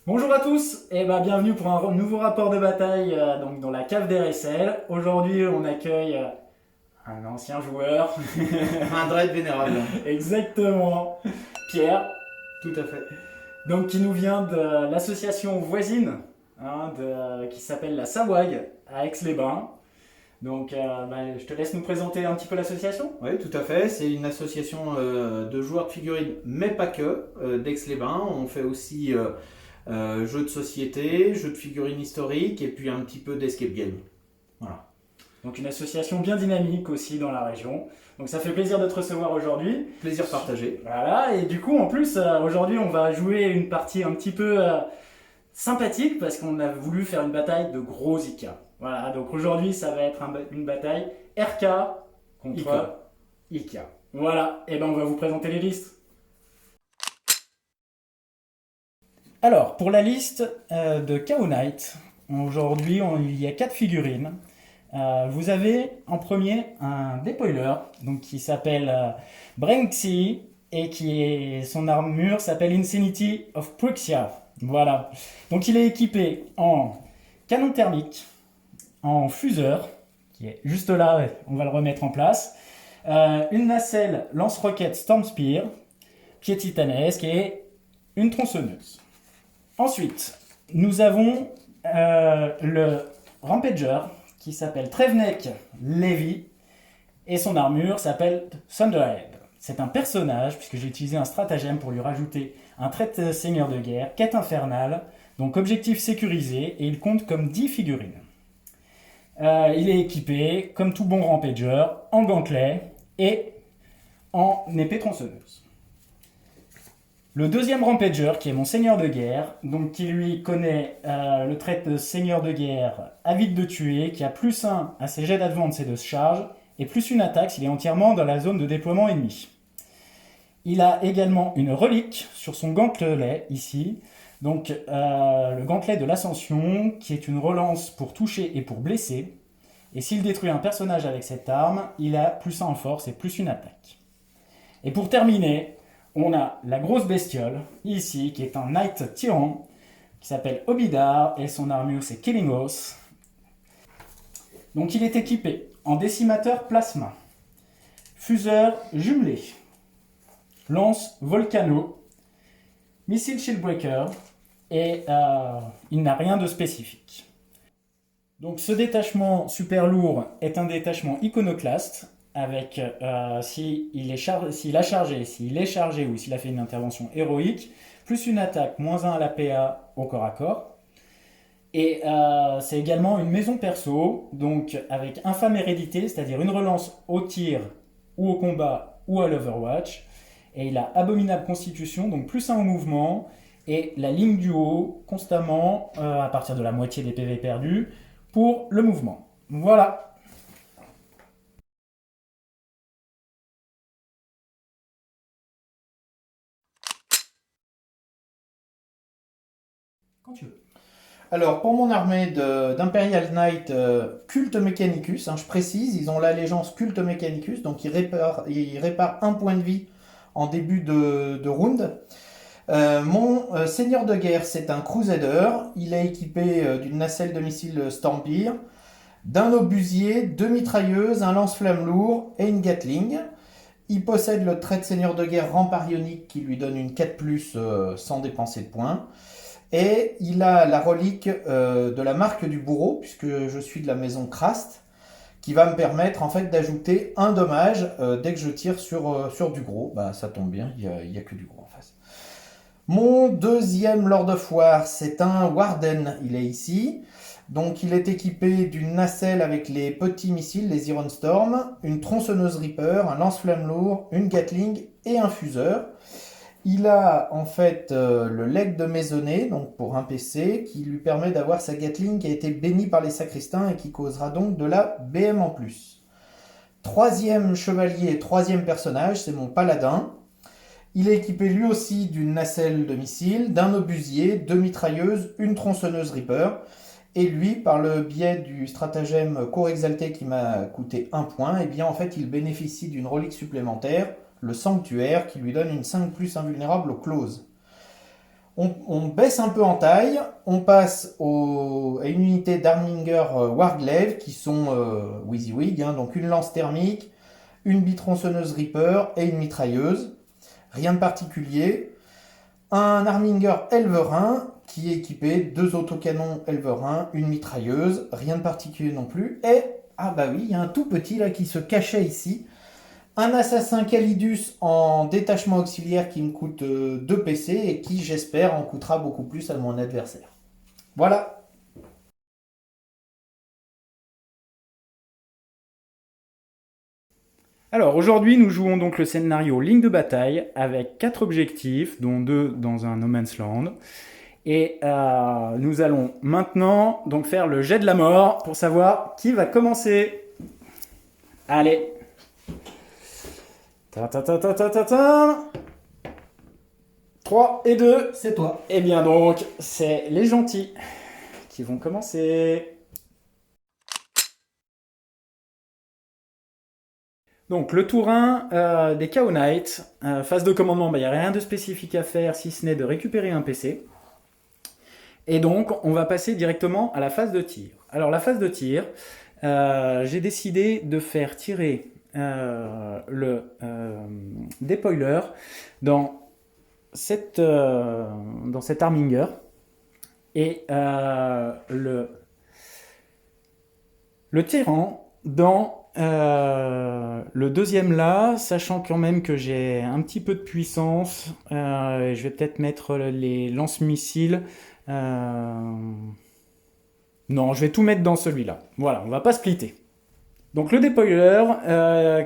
Bonjour à tous et bienvenue pour un nouveau rapport de bataille donc dans la cave d'RSL. Aujourd'hui on accueille un ancien joueur, Un dread vénérable. exactement, Pierre, Tout à fait. donc qui nous vient de l'association voisine qui s'appelle la Sawag à Aix-les-Bains. Donc je te laisse nous présenter un petit peu l'association. Oui, tout à fait. C'est une association de joueurs de figurines, mais pas que, d'Aix-les-Bains. On fait aussi jeux de société, jeux de figurines historiques et puis un petit peu d'escape game. Voilà. Donc une association bien dynamique aussi dans la région. Donc ça fait plaisir de te recevoir aujourd'hui. Plaisir partagé. Voilà, et du coup, en plus, aujourd'hui, on va jouer une partie un petit peu sympathique parce qu'on a voulu faire une bataille de gros Ika. Voilà, donc aujourd'hui, ça va être une bataille RK contre Ika. Ika. Voilà, et ben on va vous présenter les listes. Alors, pour la liste de KO Knight, aujourd'hui, il y a 4 figurines. Vous avez en premier un dépoiler donc qui s'appelle Branksy et son armure s'appelle Insanity of Pruxia. Voilà. Donc il est équipé en canon thermique, en fuseur, qui est juste là, ouais, on va le remettre en place, une nacelle lance-roquette Storm Spear, pied titanesque et une tronçonneuse. Ensuite, nous avons le Rampager qui s'appelle Trevnek Levy et son armure s'appelle Thunderhead. C'est un personnage, puisque j'ai utilisé un stratagème pour lui rajouter un trait de seigneur de guerre, quête infernale, donc objectif sécurisé, et il compte comme 10 figurines. Il est équipé, comme tout bon Rampager, en gantelet et en épée tronçonneuse. Le deuxième Rampager, qui est mon seigneur de guerre, donc qui lui connaît le trait de seigneur de guerre avide de tuer, qui a +1 à ses jets d'advance et de charge, et +1 attaque s'il est entièrement dans la zone de déploiement ennemi. Il a également une relique sur son gantelet, ici, donc le gantelet de l'ascension, qui est une relance pour toucher et pour blesser, et s'il détruit un personnage avec cette arme, il a +1 en force et +1 attaque. Et pour terminer, on a la grosse bestiole, ici, qui est un Knight Tyran, qui s'appelle Obidar, et son armure c'est Killingos. Donc il est équipé en décimateur plasma, fuseur jumelé, lance volcano, missile shieldbreaker, et il n'a rien de spécifique. Donc ce détachement super lourd est un détachement iconoclaste, avec s'il a chargé, s'il est chargé ou s'il a fait une intervention héroïque, +1 attaque, -1 à la PA au corps à corps. Et c'est également une maison perso, donc avec infâme hérédité, c'est-à-dire une relance au tir ou au combat ou à l'Overwatch. Et il a abominable constitution, donc +1 au mouvement, et la ligne du haut constamment, à partir de la moitié des PV perdus, pour le mouvement. Voilà. Quand tu veux. Alors, pour mon armée d'Imperial Knight Culte Mechanicus, je précise, ils ont l'allégeance Culte Mechanicus, donc ils réparent un point de vie en début de round. Mon seigneur de guerre, c'est un Crusader. Il est équipé d'une nacelle de missile Stormpear, d'un obusier, 2 mitrailleuses, un lance-flamme lourd et une Gatling. Il possède le trait de seigneur de guerre Rempart Ionique qui lui donne une 4+, sans dépenser de points. Et il a la relique de la marque du bourreau, puisque je suis de la maison Krast, qui va me permettre en fait d'ajouter un dommage dès que je tire sur du gros. Bah ça tombe bien, il y a que du gros en face. Mon deuxième Lord of War, c'est un Warden, il est ici. Donc il est équipé d'une nacelle avec les petits missiles, les Iron Storm, une tronçonneuse Reaper, un lance-flamme lourd, une Gatling et un fuseur. Il a en fait le leg de maisonnée, donc pour un PC, qui lui permet d'avoir sa Gatling qui a été bénie par les sacristains et qui causera donc de la BM en plus. Troisième chevalier et troisième personnage, c'est mon paladin. Il est équipé lui aussi d'une nacelle de missile, d'un obusier, 2 mitrailleuses, une tronçonneuse Reaper. Et lui, par le biais du stratagème Corps Exalté qui m'a coûté 1 point, et bien en fait il bénéficie d'une relique supplémentaire, le Sanctuaire, qui lui donne une 5+ invulnérable aux closes. On baisse un peu en taille, on passe à une unité d'Arminger Warglaive qui sont WYSIWYG, hein, donc une lance thermique, une bitronçonneuse Reaper et une mitrailleuse. Rien de particulier. Un Arminger Elverin qui est équipé, 2 autocanons Elverin, une mitrailleuse, rien de particulier non plus. Et, ah bah oui, il y a un tout petit là qui se cachait ici. Un assassin Calidus en détachement auxiliaire qui me coûte 2 PC et qui, j'espère, en coûtera beaucoup plus à mon adversaire. Voilà. Alors aujourd'hui, nous jouons donc le scénario Ligne de bataille avec 4 objectifs, dont 2 dans un No Man's Land. Et nous allons maintenant donc faire le jet de la mort pour savoir qui va commencer. Allez. Ta ta ta ta ta ta ta. 3 et 2. C'est toi. Eh bien donc, c'est les gentils qui vont commencer. Donc le tour 1 des Chaos Knights, phase de commandement, il n'y a rien de spécifique à faire si ce n'est de récupérer un PC. Et donc on va passer directement à la phase de tir. Alors la phase de tir, j'ai décidé de faire tirer le dépoiler dans cet Arminger et le tyran dans le deuxième là, sachant quand même que j'ai un petit peu de puissance, je vais peut-être mettre les lance-missiles. Non, je vais tout mettre dans celui-là. Voilà, on va pas splitter. Donc le dépoiler,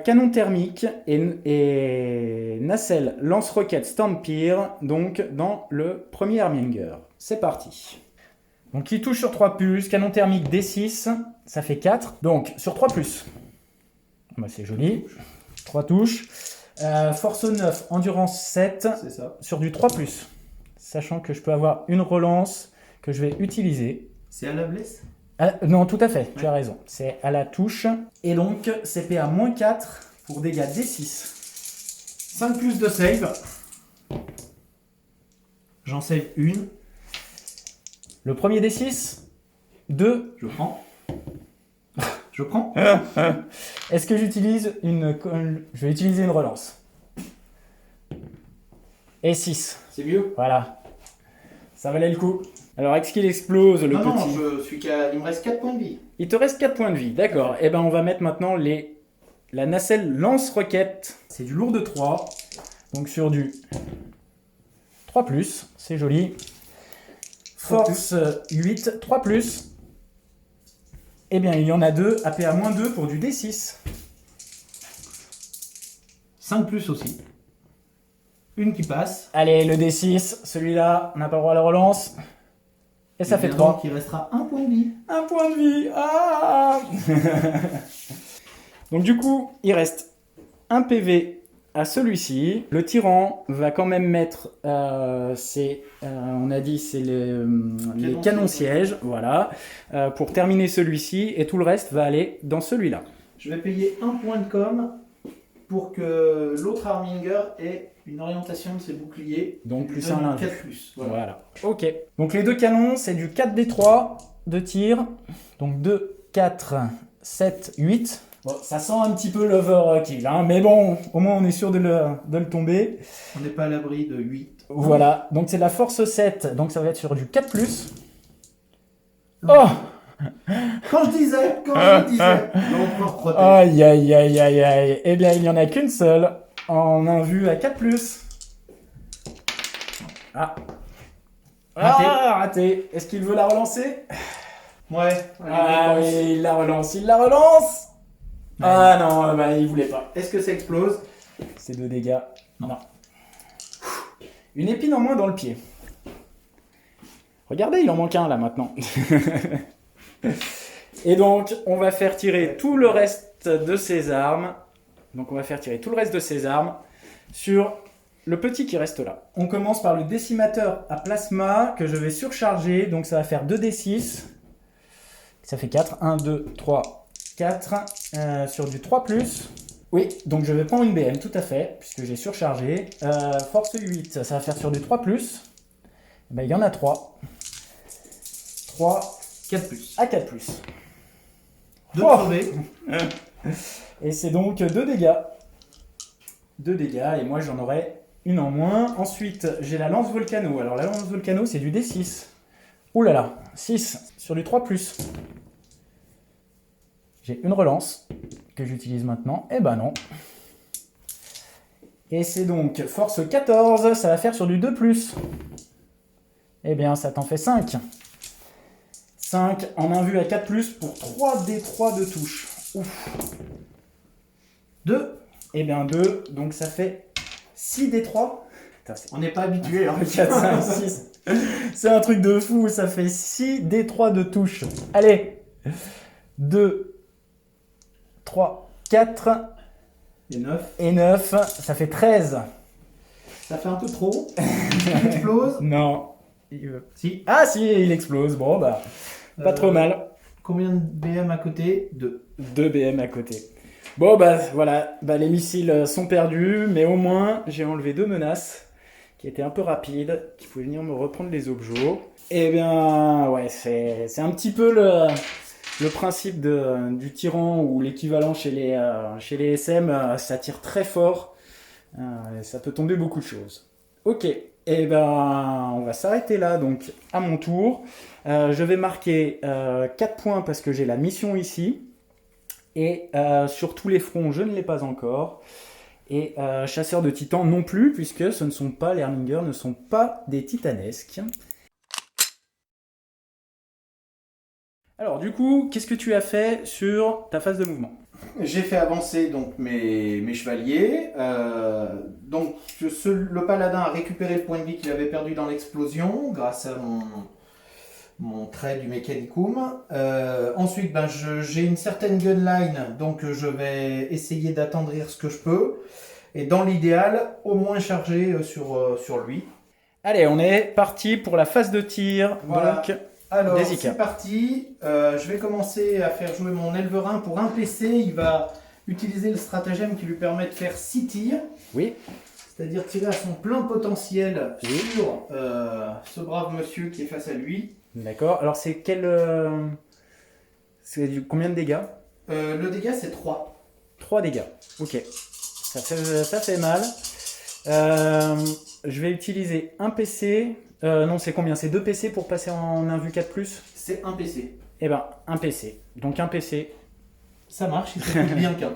canon thermique et nacelle lance-roquette Stampede, donc dans le premier Arminger. C'est parti. Donc il touche sur 3+, canon thermique D6, ça fait 4. Donc sur 3+, bah, c'est joli. 3 touches. Force 9, endurance 7, C'est ça. sur du 3+. Sachant que je peux avoir une relance que je vais utiliser. C'est à la blesse? Non, tout à fait, tu as raison. C'est à la touche. Et donc, CP à -4 pour dégâts D6. 5 de save. J'en save une. Le premier D6, 2. Je prends. Je prends. Est-ce que j'utilise une... Je vais utiliser une relance. Et 6. C'est mieux. Voilà. Ça valait le coup. Alors, est-ce qu'il explose le Non, petit... non, je suis qu'à... Il me reste 4 points de vie. Il te reste 4 points de vie, d'accord. Et ben on va mettre maintenant la nacelle lance-roquette. C'est du lourd de 3. Donc sur du 3+, c'est joli. Force 8, 3+. Eh bien, il y en a 2, AP à -2 pour du D6. 5 aussi. Une qui passe. Allez, le D6, celui-là, on n'a pas le droit à la relance. Et ça fait 3. Donc il restera 1 point de vie. Un point de vie. Ah. Donc du coup, il reste un PV à celui-ci. Le tyran va quand même mettre on a dit c'est les canons sièges, voilà, pour terminer celui-ci, et tout le reste va aller dans celui-là. Je vais payer 1 point de com pour que l'autre Arminger ait une orientation de ses boucliers. Donc plus un lundi. 4+. Voilà. Ok. Donc les deux canons, c'est du 4d3 de tir. Donc 2, 4, 7, 8. Bon, ça sent un petit peu l'overkill, hein, mais bon, au moins on est sûr de le tomber. On n'est pas à l'abri de 8. Voilà, donc c'est de la force 7, donc ça va être sur du 4+. Oh! Quand je disais, l'empereur protège. Aïe, aïe, aïe, aïe, aïe. Eh bien, il n'y en a qu'une seule. En un vu à 4+. Ah. Raté. Ah, raté. Est-ce qu'il veut la relancer? Ouais. Ah oui, il la relance, il la relance. Ouais. Ah non, bah, il voulait pas. Est-ce que ça explose? C'est 2 dégâts. Non. Une épine en moins dans le pied. Regardez, il en manque un là maintenant. Et donc, on va faire tirer tout le reste de ses armes. Donc, on va faire tirer tout le reste de ses armes sur le petit qui reste là. On commence par le décimateur à plasma que je vais surcharger. Donc, ça va faire 2d6. Ça fait 4. 1, 2, 3, 4. Sur du 3+. Oui, donc je vais prendre une BM, tout à fait, puisque j'ai surchargé. Force 8, ça va faire sur du 3+. Ben, il y en a 3. 3, 4+. À 4+. 2 Oh. crevés. Et c'est donc 2 dégâts. 2 dégâts, et moi j'en aurai une en moins. Ensuite, j'ai la lance volcano. Alors la lance volcano, c'est du D6. Ouh là là, 6 sur du 3+. J'ai une relance que j'utilise maintenant. Eh ben non. Et c'est donc force 14, ça va faire sur du 2+. Eh bien, ça t'en fait 5. 5 en invue à 4+, pour 3d3 de touche. Ouf. 2. Eh bien 2, donc ça fait 6d3. Putain, On n'est pas habitué. Hein. 4, 5, 6. C'est un truc de fou, ça fait 6d3 de touche. Allez. 2, 3, 4 Et 9. et 9, ça fait 13. Ça fait un peu trop. Il explose. Non. Si. Ah si, il explose. Bon bah, pas trop mal. Combien de BM à côté? 2. 2 BM à côté. Bon bah voilà, bah, les missiles sont perdus, mais au moins j'ai enlevé 2 menaces qui étaient un peu rapides, qui pouvaient venir me reprendre les objets. Et bien ouais, c'est un petit peu le principe du tyran, ou l'équivalent chez les SM, ça tire très fort, et ça peut tomber beaucoup de choses. Ok, et ben on va s'arrêter là, donc à mon tour. Je vais marquer 4 points parce que j'ai la mission ici. Et sur tous les fronts, je ne l'ai pas encore. Et chasseurs de titans non plus, puisque ce ne sont pas, les Erlingers ne sont pas des titanesques. Alors du coup, qu'est-ce que tu as fait sur ta phase de mouvement? J'ai fait avancer donc mes chevaliers. Donc le paladin a récupéré le point de vie qu'il avait perdu dans l'explosion grâce à mon trait du Mechanicum. Ensuite, j'ai une certaine gunline, donc je vais essayer d'attendrir ce que je peux. Et dans l'idéal, au moins charger sur lui. Allez, on est parti pour la phase de tir. Voilà. Donc, Alors, des IK. c'est parti. Je vais commencer à faire jouer mon Elverin pour un PC. Il va utiliser le stratagème qui lui permet de faire 6 tirs. Oui. C'est-à-dire tirer à son plein potentiel Oui. sur ce brave monsieur qui est face à lui. D'accord. Alors c'est quel... combien de dégâts? Le dégât, c'est 3. 3 dégâts. Ok. Ça fait mal. Je vais utiliser un PC. Non, c'est combien? C'est 2 PC pour passer en invue 4+. C'est un PC. Eh ben, un PC. Donc un PC. Ça marche, il se trouve bien qu'un.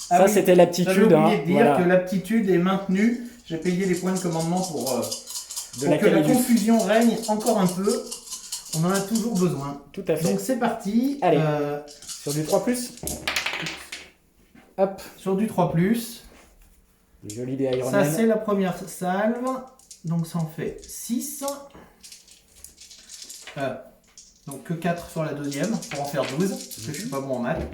Ça, c'était J'avais l'aptitude. oublié Hein, de dire voilà. que l'aptitude est maintenue. J'ai payé les points de commandement pour que la qualité. confusion règne encore un peu. On en a toujours besoin. Tout à fait. Donc c'est parti. Allez. Sur du 3+. Hop. Sur du 3+. Joli des Iron Ça Man. c'est la première salve. Donc ça en fait 6. Donc que 4 sur la deuxième pour en faire 12. Parce que je suis pas bon en maths.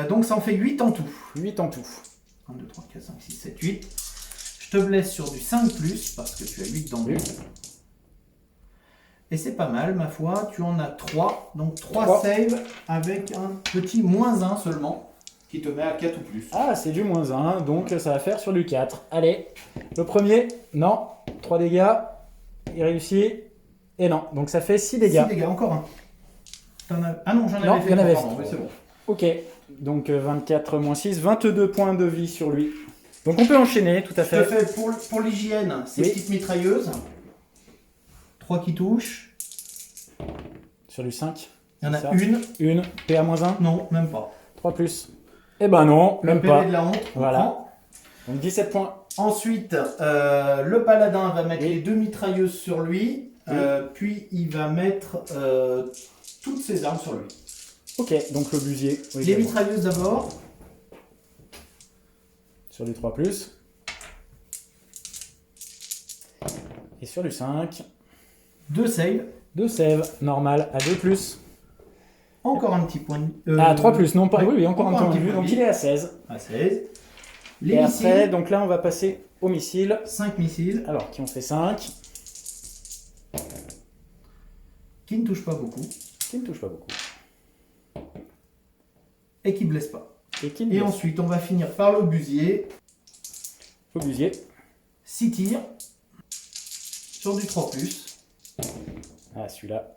Donc ça en fait 8 en tout. 8 en tout. 1, 2, 3, 4, 5, 6, 7, 8. Je te blesse sur du 5+, parce que tu as 8 dans le but. Et c'est pas mal, ma foi. Tu en as 3. Donc 3 saves avec un petit -1 seulement, qui te met à 4 ou plus. Ah, c'est du -1, donc ça va faire sur du 4. Allez, le premier, non, 3 dégâts, il réussit, et non, donc ça fait 6 dégâts. 6 dégâts, encore un. Ah non, j'en Non, avais fait il y en avait 3, pardon, fait. mais c'est bon. Ok, donc 24 moins 6, 22 points de vie sur lui. Donc on peut enchaîner, tout à Je fait. te fais pour l'hygiène, ces petites mitrailleuses. 3 qui touchent. Sur du 5. Il y en a ça. une. PA-1, Non, même pas. 3+. Eh ben non, Le même PV pas. de la honte. on Voilà. prend. Donc 17 points. Ensuite, le paladin va mettre Oui. les 2 mitrailleuses sur lui, Oui. puis il va mettre toutes ses armes sur lui. Ok, donc le busier. Oui, Les c'est bon. mitrailleuses d'abord. Sur du 3+. Et sur du 5. 2 saves. 2 save, normal, à 2+. Encore un petit point de Ah, 3+, non pas. oui, Oui, encore un encore un point de petit vue, point de donc vie. il est à 16. à 16. Les Et missiles, après, donc là, on va passer aux missiles. 5 missiles, Alors, qui ont fait 5, qui ne touchent pas beaucoup qui ne touchent pas beaucoup. et qui ne blessent pas. Et qui ne Et blessent. ensuite, on va finir par le busier. Au busier. 6 tirs. Sur du 3+. Ah, celui-là.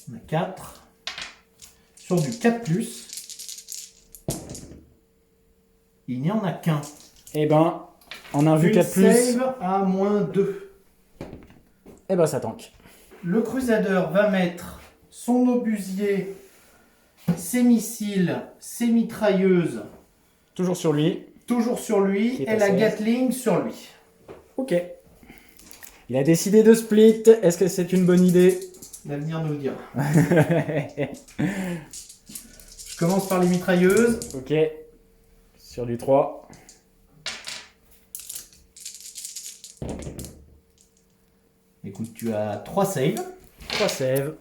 On a 4. Sur du 4+. Il n'y en a qu'un. Eh ben, on a un vu Une 4+. save à -2. Eh ben, ça tank. Le Crusader va mettre son obusier, ses missiles, ses mitrailleuses, Toujours sur lui. toujours sur lui, Qui est et la passé. Gatling sur lui. Ok. Il a décidé de split. Est-ce que c'est une bonne idée? L'avenir nous le dira. Je commence par les mitrailleuses. Ok. Sur du 3. Écoute, tu as 3 saves. 3 save.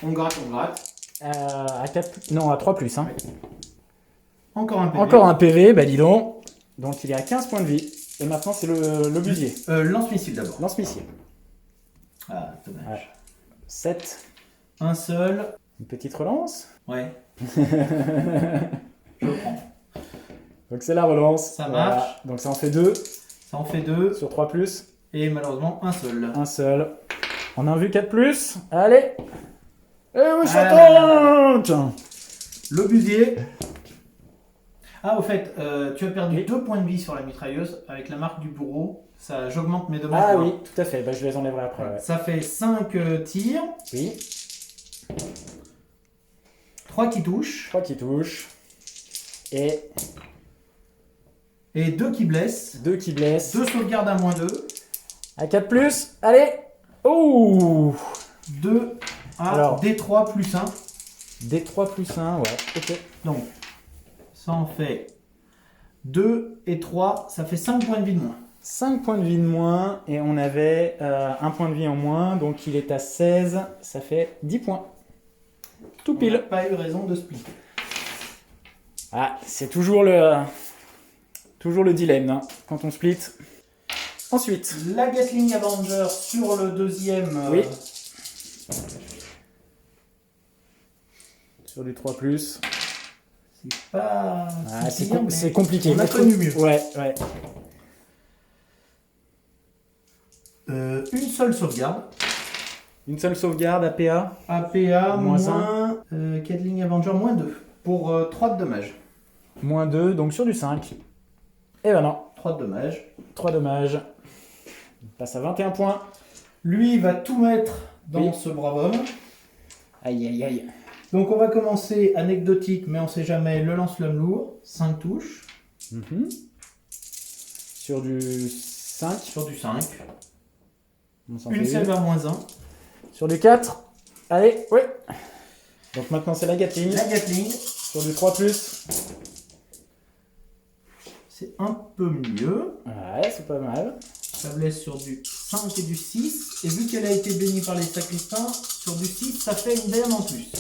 On gratte, on gratte. À 4... Non, à 3+. Hein. Encore un PV. Encore un PV, bah dis donc. Donc il est à 15 points de vie. Et maintenant c'est l'obusier. Lance-missile d'abord. Lance-missile. Ah, dommage. Ouais. 7. Un seul. Une petite relance. Ouais. Je prends. Donc c'est la relance. Ça marche. Donc ça en fait 2 Ça en fait 2. sur 3+. Et malheureusement, un seul. Un seul. On a un vu 4+. Allez. Et oui, ça Ah. tente. L'obusier. Ah, au fait, tu as perdu Oui. 2 points de vie sur la mitrailleuse avec la marque du bourreau. Ça, j'augmente mes dommages. Ah oui, tout à fait. Bah, je les enlèverai après. Ouais. Ça fait 5 tirs, Oui. 3 qui touchent 3 qui touchent. Et et 2 qui blessent. 2 qui blessent. 2 sauvegardes à -2. À 4+. Allez. Oh. 2 à Alors. D3 plus 1. D3+1. Ouais. Ok. Donc, ça en fait 2 et 3. Ça fait 5 points de vie de moins. 5 points de vie de moins. Et on avait 1 point de vie en moins. Donc il est à 16. Ça fait 10 points. Tout On n'a pile. pas eu raison de splitter. Ah, c'est toujours le dilemme hein, quand on split. Ensuite. La Gatling Avenger sur le deuxième. Oui. Sur du 3+. C'est pas. Ah, si pire, mais c'est compliqué. On a Mais connu mieux. Ouais, ouais. Une seule sauvegarde. Une seule sauvegarde APA. APA Moins moins. Gatling Avenger -2. Pour 3 de dommages. -2, donc sur du 5. Et ben non. 3 de dommages. 3 dommages. On passe à 21 points. Lui, il va tout mettre dans Oui. ce brave homme. Aïe, aïe, aïe. Donc on va commencer anecdotique, mais on sait jamais, le lance-flamme lourd. 5 touches. Mhm. Sur du 5. Sur du 5. On s'en Une fait save à -1. Sur du 4. Allez, oui. Donc maintenant c'est la Gatling. La Gatling, Sur du 3+. c'est un peu mieux. Ouais, c'est pas mal. Ça blesse sur du 5 et du 6. Et vu qu'elle a été bénie par les sacristains, sur du 6, ça fait une DM en plus.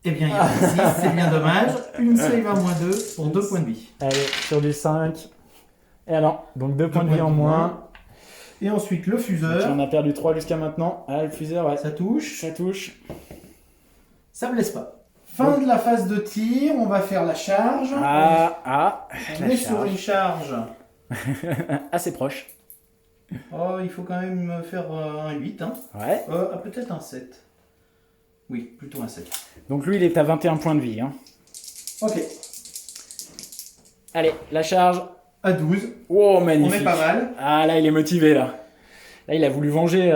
Eh bien, il y a un 6, c'est bien dommage. Une save à -2 pour 2 points de vie. Allez, sur du 5. Et alors, donc 2 points de vie en moins. Et ensuite, le Donc, fuseur. on a perdu 3 jusqu'à maintenant. Ah, le fuseur, ouais. Ça touche. Ça touche. Ça blesse pas. Fin de la phase de tir, on va faire la charge. Ah, On la est sur une charge. assez proche. Oh, il faut quand même faire un 8. Hein. Ouais. Peut-être un 7. Oui, plutôt un 7. Donc lui, il est à 21 points de vie. Hein. Ok. Allez, la charge. À 12. Oh, On magnifique. est pas mal. Ah, là, il est motivé, là. Là, il a voulu venger.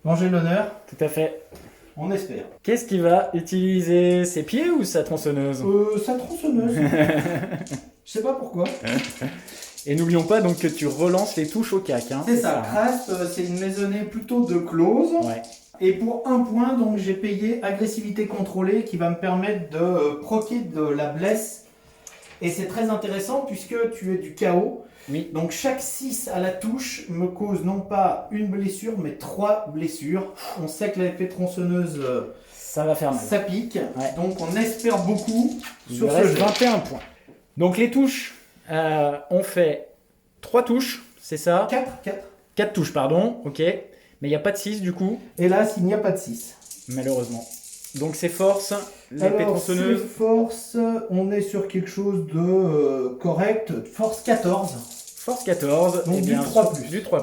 Manger l'honneur, Tout à fait. on espère. Qu'est-ce qu'il va utiliser? Ses pieds ou sa tronçonneuse? Sa tronçonneuse. Je sais pas pourquoi. Et n'oublions pas donc que tu relances les touches au cac. Hein. C'est ça. hein. Crasp, c'est une maisonnée plutôt de close. Ouais. Et pour 1 point, donc j'ai payé agressivité contrôlée qui va me permettre de proquer de la blesse. Et c'est très intéressant puisque tu es du chaos. Oui. Donc chaque 6 à la touche me cause non pas une blessure mais 3 blessures. On sait que l'effet tronçonneuse Ça va faire mal. ça pique. Ouais. Donc on espère beaucoup Il sur lui ce reste jeu. 21 points. Donc les touches, on fait 3 touches, c'est ça? 4. 4 touches, pardon, ok. Mais il n'y a pas de 6 du coup, Hélas, il n'y a pas de 6. malheureusement. Donc c'est force, l'épée Alors, tronçonneuse. c'est force, on est sur quelque chose de correct. Force 14. Force 14. Donc et du bien, 3+. Du 3+.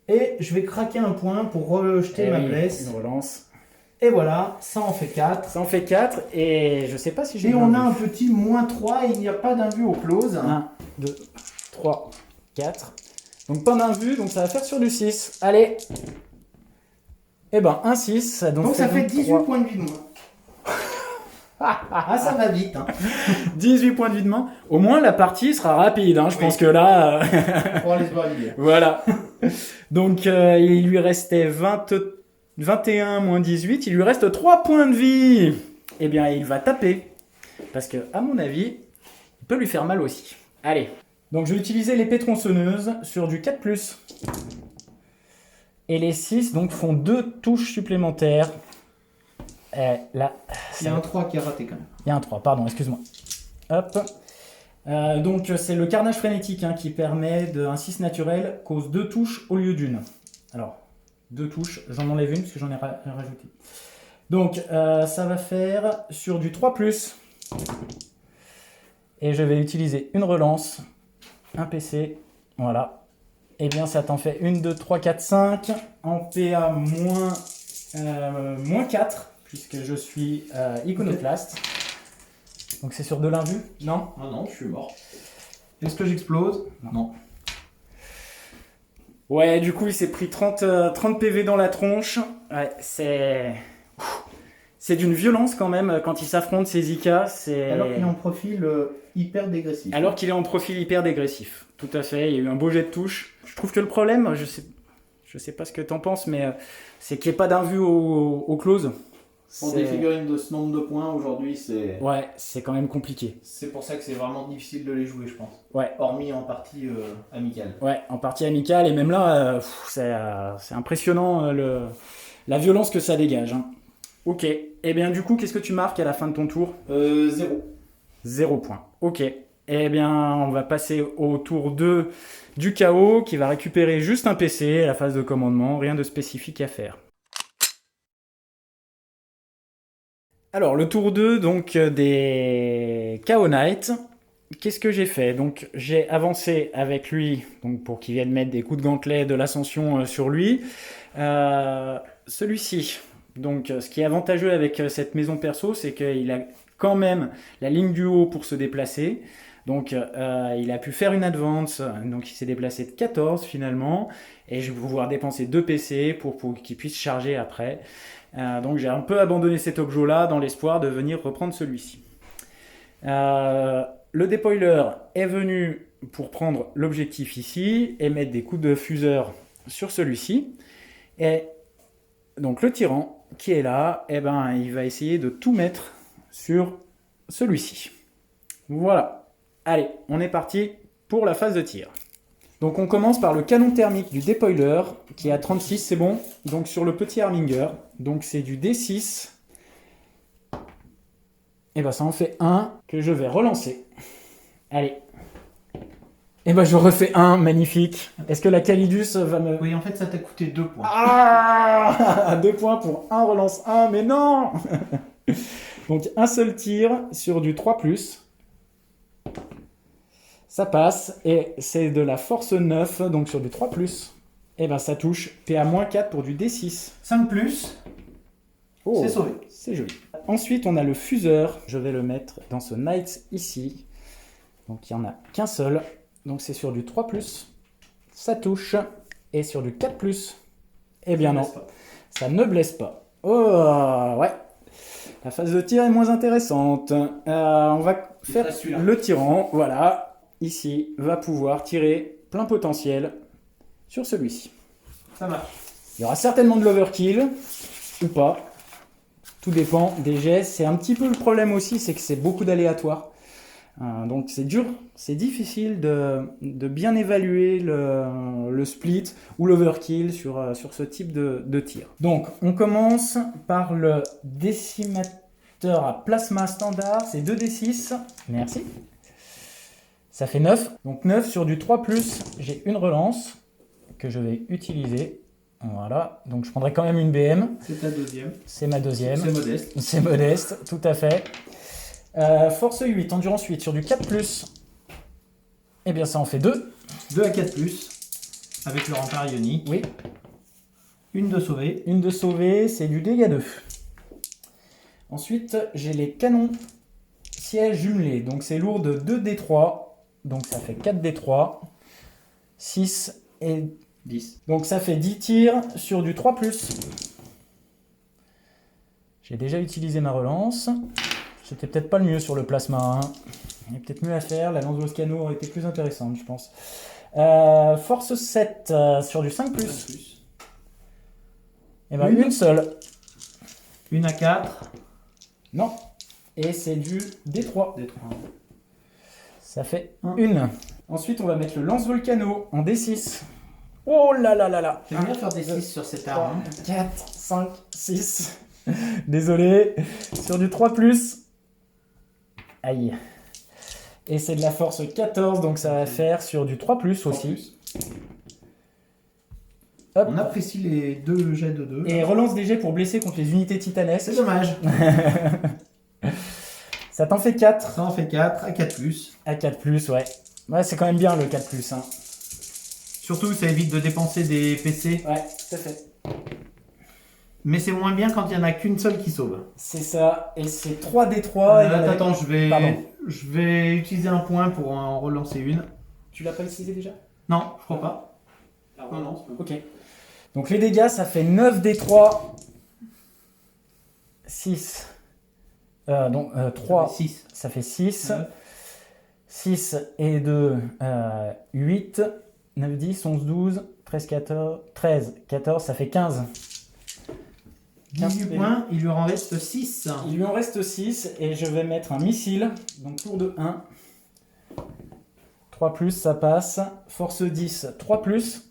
Et je vais craquer un point pour rejeter ma blesse. Une relance. Et voilà, ça en fait 4. Ça en fait 4 et je sais pas si j'ai. Et on a un petit -3 et il n'y a pas d'invue au close. 1, 2, 3, 4. Donc pas d'invue, donc ça va faire sur du 6. Allez. Et ben un 6. Donc ça fait 18 points de vie de moins. Ah, ça va vite. Hein. 18 points de vie de main. Au moins la partie sera rapide. Hein. Je pense que là. Pour aller se balader. Voilà. Donc il lui restait 21 moins 18. Il lui reste 3 points de vie. Eh bien il va taper. Parce que à mon avis, il peut lui faire mal aussi. Allez. Donc je vais utiliser l'épée tronçonneuse sur du 4+. Et les 6 donc font 2 touches supplémentaires. Là, il y a un 3 qui est raté quand même. Il y a un 3, pardon, excuse-moi. Hop. Donc c'est le carnage frénétique hein, qui permet un 6 naturel cause 2 touches au lieu d'une. Alors, 2 touches, j'en enlève une parce que j'en ai rajouté. Donc ça va faire sur du 3+. Et je vais utiliser une relance, un PC, voilà. Et bien ça t'en fait 1, 2, 3, 4, 5. En PA moins 4. Puisque je suis iconoclaste. Donc c'est sur de l'invue? Non? Ah non, je suis mort. Est-ce que j'explose? Non. Ouais, du coup il s'est pris 30 PV dans la tronche. Ouais, c'est d'une violence quand même quand il s'affronte ces Zika. Alors qu'il est en profil hyper dégressif. Alors qu'il est en profil hyper dégressif. Tout à fait, il y a eu un beau jet de touche. Je trouve que le problème, je sais pas ce que t'en penses, mais c'est qu'il n'y ait pas d'invue au close. Pour des figurines de ce nombre de points, aujourd'hui, c'est... Ouais, c'est quand même compliqué. C'est pour ça que c'est vraiment difficile de les jouer, je pense. Ouais. Hormis en partie amicale. Ouais, en partie amicale, et même là, c'est impressionnant la violence que ça dégage. Hein. Ok, et bien du coup, qu'est-ce que tu marques à la fin de ton tour? 0. 0 point. Ok, et bien on va passer au tour 2 du chaos, qui va récupérer juste un PC à la phase de commandement, rien de spécifique à faire. Alors, le tour 2, donc, des Chaos Knights. Qu'est-ce que j'ai fait? Donc, j'ai avancé avec lui, donc, pour qu'il vienne mettre des coups de gantelet de l'ascension sur lui. Celui-ci, donc, ce qui est avantageux avec cette maison perso, c'est qu'il a quand même la ligne du haut pour se déplacer. Donc, il a pu faire une advance, donc il s'est déplacé de 14 finalement. Et je vais pouvoir dépenser 2 PC pour qu'il puisse charger après. Donc j'ai un peu abandonné cet objet-là dans l'espoir de venir reprendre celui-ci. Le dépoiler est venu pour prendre l'objectif ici et mettre des coups de fuseur sur celui-ci. Et donc le tyran qui est là, eh ben, il va essayer de tout mettre sur celui-ci. Voilà. Allez, on est parti pour la phase de tir. Donc on commence par le canon thermique du dépoiler qui est à 36, c'est bon. Donc sur le petit Harminger, donc c'est du D6. Et ben ça en fait un que je vais relancer. Allez. Et ben je refais un, magnifique. Est-ce que la Calidus va me... Oui, en fait ça t'a coûté 2 points. Ah 2 points pour un relance 1, mais non. Donc un seul tir sur du 3+. Ça passe, et c'est de la force 9, donc sur du 3+. Et ben ça touche, PA-4 pour du D6. 5+, oh, c'est sauvé. C'est joli. Ensuite, on a le fuseur. Je vais le mettre dans ce Knight ici. Donc il n'y en a qu'un seul. Donc c'est sur du 3+. Ça touche. Et sur du 4+. Eh bien non, ça ne blesse pas. Oh, ouais. La phase de tir est moins intéressante. On va faire le tyran, voilà. Ici, va pouvoir tirer plein potentiel sur celui-ci. Ça marche. Il y aura certainement de l'overkill, ou pas. Tout dépend des jets. C'est un petit peu le problème aussi, c'est que c'est beaucoup d'aléatoires. Donc c'est dur, c'est difficile de bien évaluer le split ou l'overkill sur ce type de tir. Donc on commence par le décimateur à plasma standard, c'est 2d6. Merci. Ça fait 9. Donc 9 sur du 3+, j'ai une relance que je vais utiliser. Voilà. Donc je prendrai quand même une BM. C'est ta deuxième. C'est ma deuxième. C'est modeste. C'est modeste, tout à fait. Force 8, endurance 8 sur du 4+. Eh bien, ça en fait 2. 2 à 4 plus, avec le rempart ionique. Oui. Une de sauvée. Une de sauvée, c'est du dégât 2. Ensuite, j'ai les canons sièges jumelés. Donc, c'est lourd de 2d3. Donc, ça fait 4d3. 6 et 10. donc, ça fait 10 tirs sur du 3+. J'ai déjà utilisé ma relance. C'était peut-être pas le mieux sur le plasma. Hein. Il y a peut-être mieux à faire. La lance Volcano aurait été plus intéressante, je pense. Force 7 sur du 5+. Et ben, une seule. Une à 4. Non. Et c'est du D3. D3. Ça fait une. Ensuite, on va mettre le lance Volcano en D6. Oh là là là là. J'aime bien faire des 6 sur cette arme. 4, 5, 6. Désolé. Sur du 3+. Aïe. Et c'est de la force 14, donc ça va faire sur du 3+, aussi. Hop. On apprécie les 2 jets de 2. Et relance des jets pour blesser contre les unités titanesques. C'est dommage. Ça t'en fait 4. Ça en fait 4 à 4 plus. À 4+, ouais. Ouais, c'est quand même bien le 4+. Hein. Surtout, ça évite de dépenser des PC. Ouais, tout à fait. Mais c'est moins bien quand il n'y en a qu'une seule qui sauve. C'est ça. Et c'est 3d3. Attends, Pardon. je vais utiliser un point pour en relancer une. Tu l'as pas utilisé déjà? Non, je crois pas. Non. Ok. Donc les dégâts, ça fait 9d3. 6. Donc 3. 6. Ça fait 6. Ouais. 6 et 2, 8. 9, 10, 11, 12, 13, 14, 13, 14, ça fait 15. 18 points, il lui en reste 6. Il lui en reste 6 et je vais mettre un missile. Donc tour de 1. 3+, ça passe. Force 10, 3+.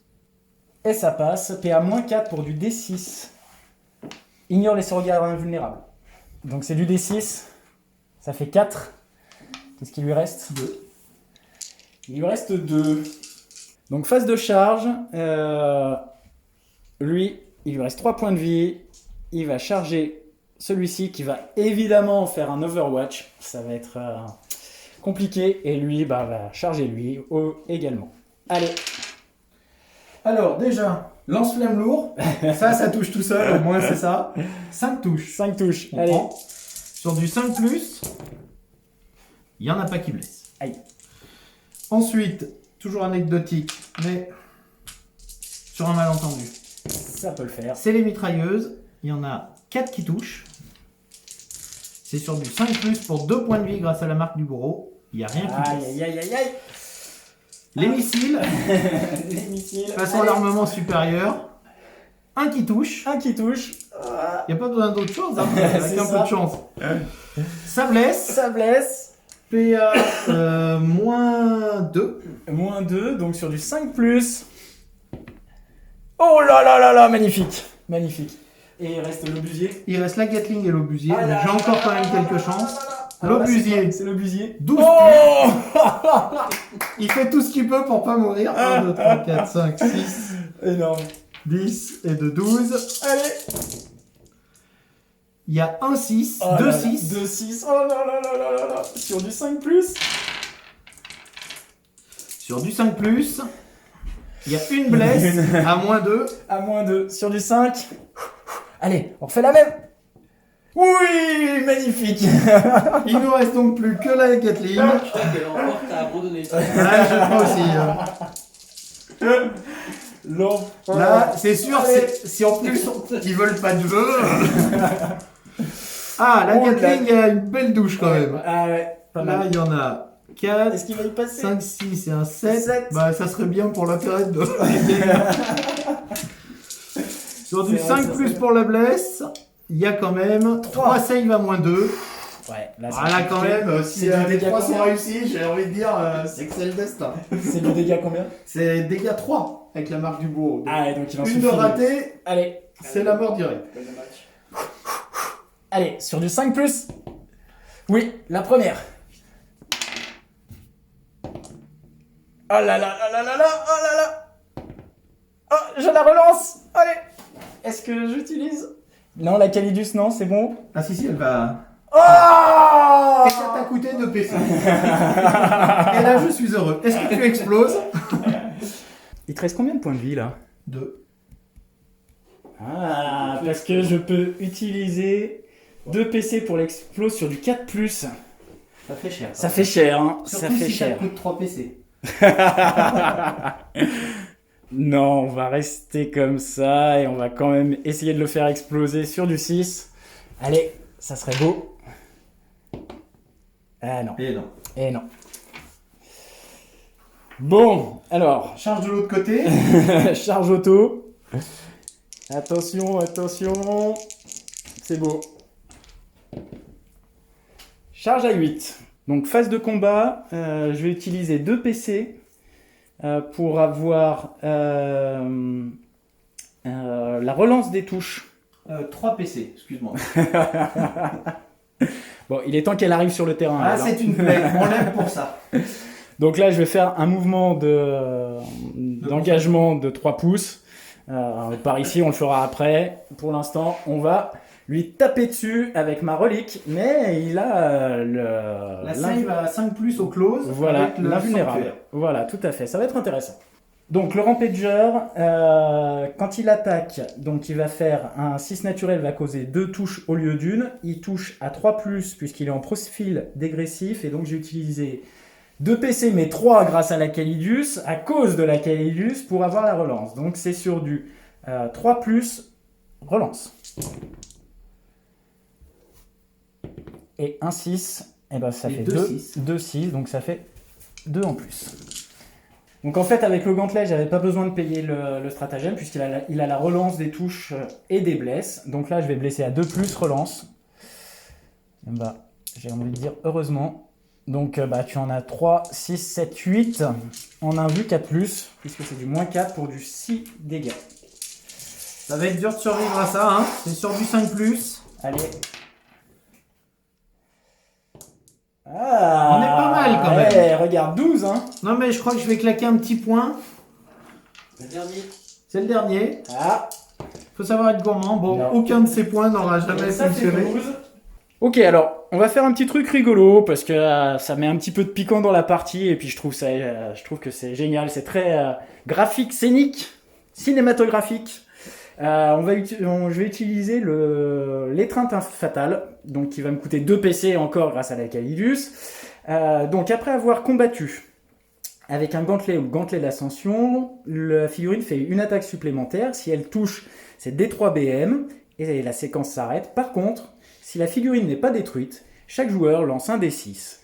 Et ça passe. PA-4 pour du D6. Ignore les sauvegardes invulnérables. Donc c'est du D6. Ça fait 4. Qu'est-ce qu'il lui reste? 2. Il lui reste 2. Donc phase de charge. Lui, il lui reste 3 points de vie. Il va charger celui-ci qui va évidemment faire un Overwatch. Ça va être compliqué. Et lui, va charger lui également. Allez. Alors, déjà, lance-flamme lourd. ça touche tout seul, au moins c'est ça. 5 touches. 5 touches. On Allez. prend. Sur du 5 plus, il n'y en a pas qui blessent. Aïe. Ensuite, toujours anecdotique, mais sur un malentendu. Ça peut le faire. C'est les mitrailleuses. Il y en a 4 qui touchent. C'est sur du 5 plus pour 2 points de vie grâce à la marque du bourreau. Il n'y a rien qui blesse. Aïe. Les missiles, Les missiles. façon Allez. l'armement supérieur. Un qui touche. Un qui touche. Il n'y a pas besoin d'autre chose, hein, C'est avec un peu ça. de chance. Ça blesse. Ça blesse. PA moins 2. Moins 2, donc sur du 5+. Oh là là là là, magnifique. Magnifique. Et il reste l'obusier. Il reste la Gatling et l'obusier. Ah Donc là j'ai là encore là quand même là quelques là chances. là là. Alors là, L'obusier. c'est l'obusier. 12 Oh Il fait tout ce qu'il peut pour pas mourir. 1, 2, 3, 4, 5, 6, Énorme. 10 et de 12. Allez. Il y a un 6, Oh 2 là là, 6. 2, 6. Oh là là là là là là. Sur du 5+. Sur du 5 plus, il y a une blesse à moins 2. À moins 2. Sur du 5. Allez, on refait la même. Oui, magnifique. Il nous reste donc plus que la Gatling. Putain, quelle emporte, t'as abandonné. Ah, je crois aussi. Là, c'est sûr, si en plus ils veulent pas de jeu. Ah, la Oh, Gatling a une belle douche quand même. Ah ouais, pas Là, mal. il y en a 4, Est-ce qu'il va y passer? 5, 6 et un 7. Sept. Bah, ça serait bien pour l'intérêt de. Sur du C'est vrai 5 que ça plus serait pour la blesse, il y a quand même 3 saves à moins 2. Ouais, là, c'est Voilà, quand compliqué. même, C'est si du les dégât 3 sont combien? réussis, j'ai envie de dire, c'est que c'est le destin. C'est du dégât combien? C'est dégâts 3 avec la marque du bourreau. Donc, Ah ouais, donc il en une suffit. de ratée, Allez, c'est la mort directe. allez, sur du 5+. Oui, la première. Oh là là là là là là, oh là là. Oh, je la relance. Allez. Est-ce que j'utilise? Non, la Calidus, non, c'est bon. Ah si, si, elle va. Oh Et ça t'a coûté 2 PC. Et là, je suis heureux. Est-ce que tu exploses? Il te reste combien de points de vie là? 2. Ah, parce que je peux utiliser 2 PC pour l'explose sur du 4+. Ça fait cher. Ça fait cher, hein. Surtout Ça fait si cher. ça coûte 3 PC. Non, on va rester comme ça et on va quand même essayer de le faire exploser sur du 6. Allez, ça serait beau. Ah non. Et non. Et non. Bon, alors, Charge de l'autre côté. charge auto. Attention, attention. C'est beau. Charge à 8. Donc phase de combat, je vais utiliser 2 PC pour avoir la relance des touches. 3 PC, excuse-moi. Bon, il est temps qu'elle arrive sur le terrain. Ah, elle, hein. c'est une plaie. On l'aime pour ça. Donc là, je vais faire un mouvement d'engagement de 3 pouces. Par ici, on le fera après. Pour l'instant, on va lui taper dessus avec ma relique, mais il a La save à 5+ au close. voilà, avec le l'invulnérable. sanctuaire. Voilà, tout à fait. Ça va être intéressant. Donc le Rampager, quand il attaque, donc il va faire un 6 naturel, va causer 2 touches au lieu d'une. Il touche à 3+, puisqu'il est en profil dégressif, et donc j'ai utilisé 2 PC, mais 3 grâce à la Calidus, à cause de la Calidus, pour avoir la relance. Donc c'est sur du 3+, relance. Et un 6, et ben ça Et fait deux 2, six. 2 6, donc ça fait 2 en plus. Donc en fait, avec le gantelet, j'avais pas besoin de payer le stratagème, puisqu'il a, il a la relance des touches et des blesses. Donc là, je vais blesser à 2+, relance. Bah, j'ai envie de dire heureusement. Donc bah, tu en as 3, 6, 7, 8 en un vu 4+, puisque c'est du -4 pour du 6 dégâts. Ça va être dur de survivre à ça, hein. C'est sur du 5+. Allez. Ah, On est pas mal, quand même. ouais, regarde, 12, hein. Non, mais je crois que je vais claquer un petit point. Le dernier. C'est le dernier. Ah, Faut savoir être gourmand. Bon, Non. aucun de ces points n'aura jamais ça fait fonctionné. 12. Ok, alors, on va faire un petit truc rigolo, parce que ça met un petit peu de piquant dans la partie, et puis je trouve que c'est génial, c'est très graphique, scénique, cinématographique. Je vais utiliser l'étreinte fatale, donc qui va me coûter 2 PC encore grâce à la Calidus. Donc après avoir combattu avec un gantelet ou le gantelet d'ascension, la figurine fait une attaque supplémentaire. Si elle touche, c'est D3 BM et la séquence s'arrête. Par contre, si la figurine n'est pas détruite, chaque joueur lance un D6.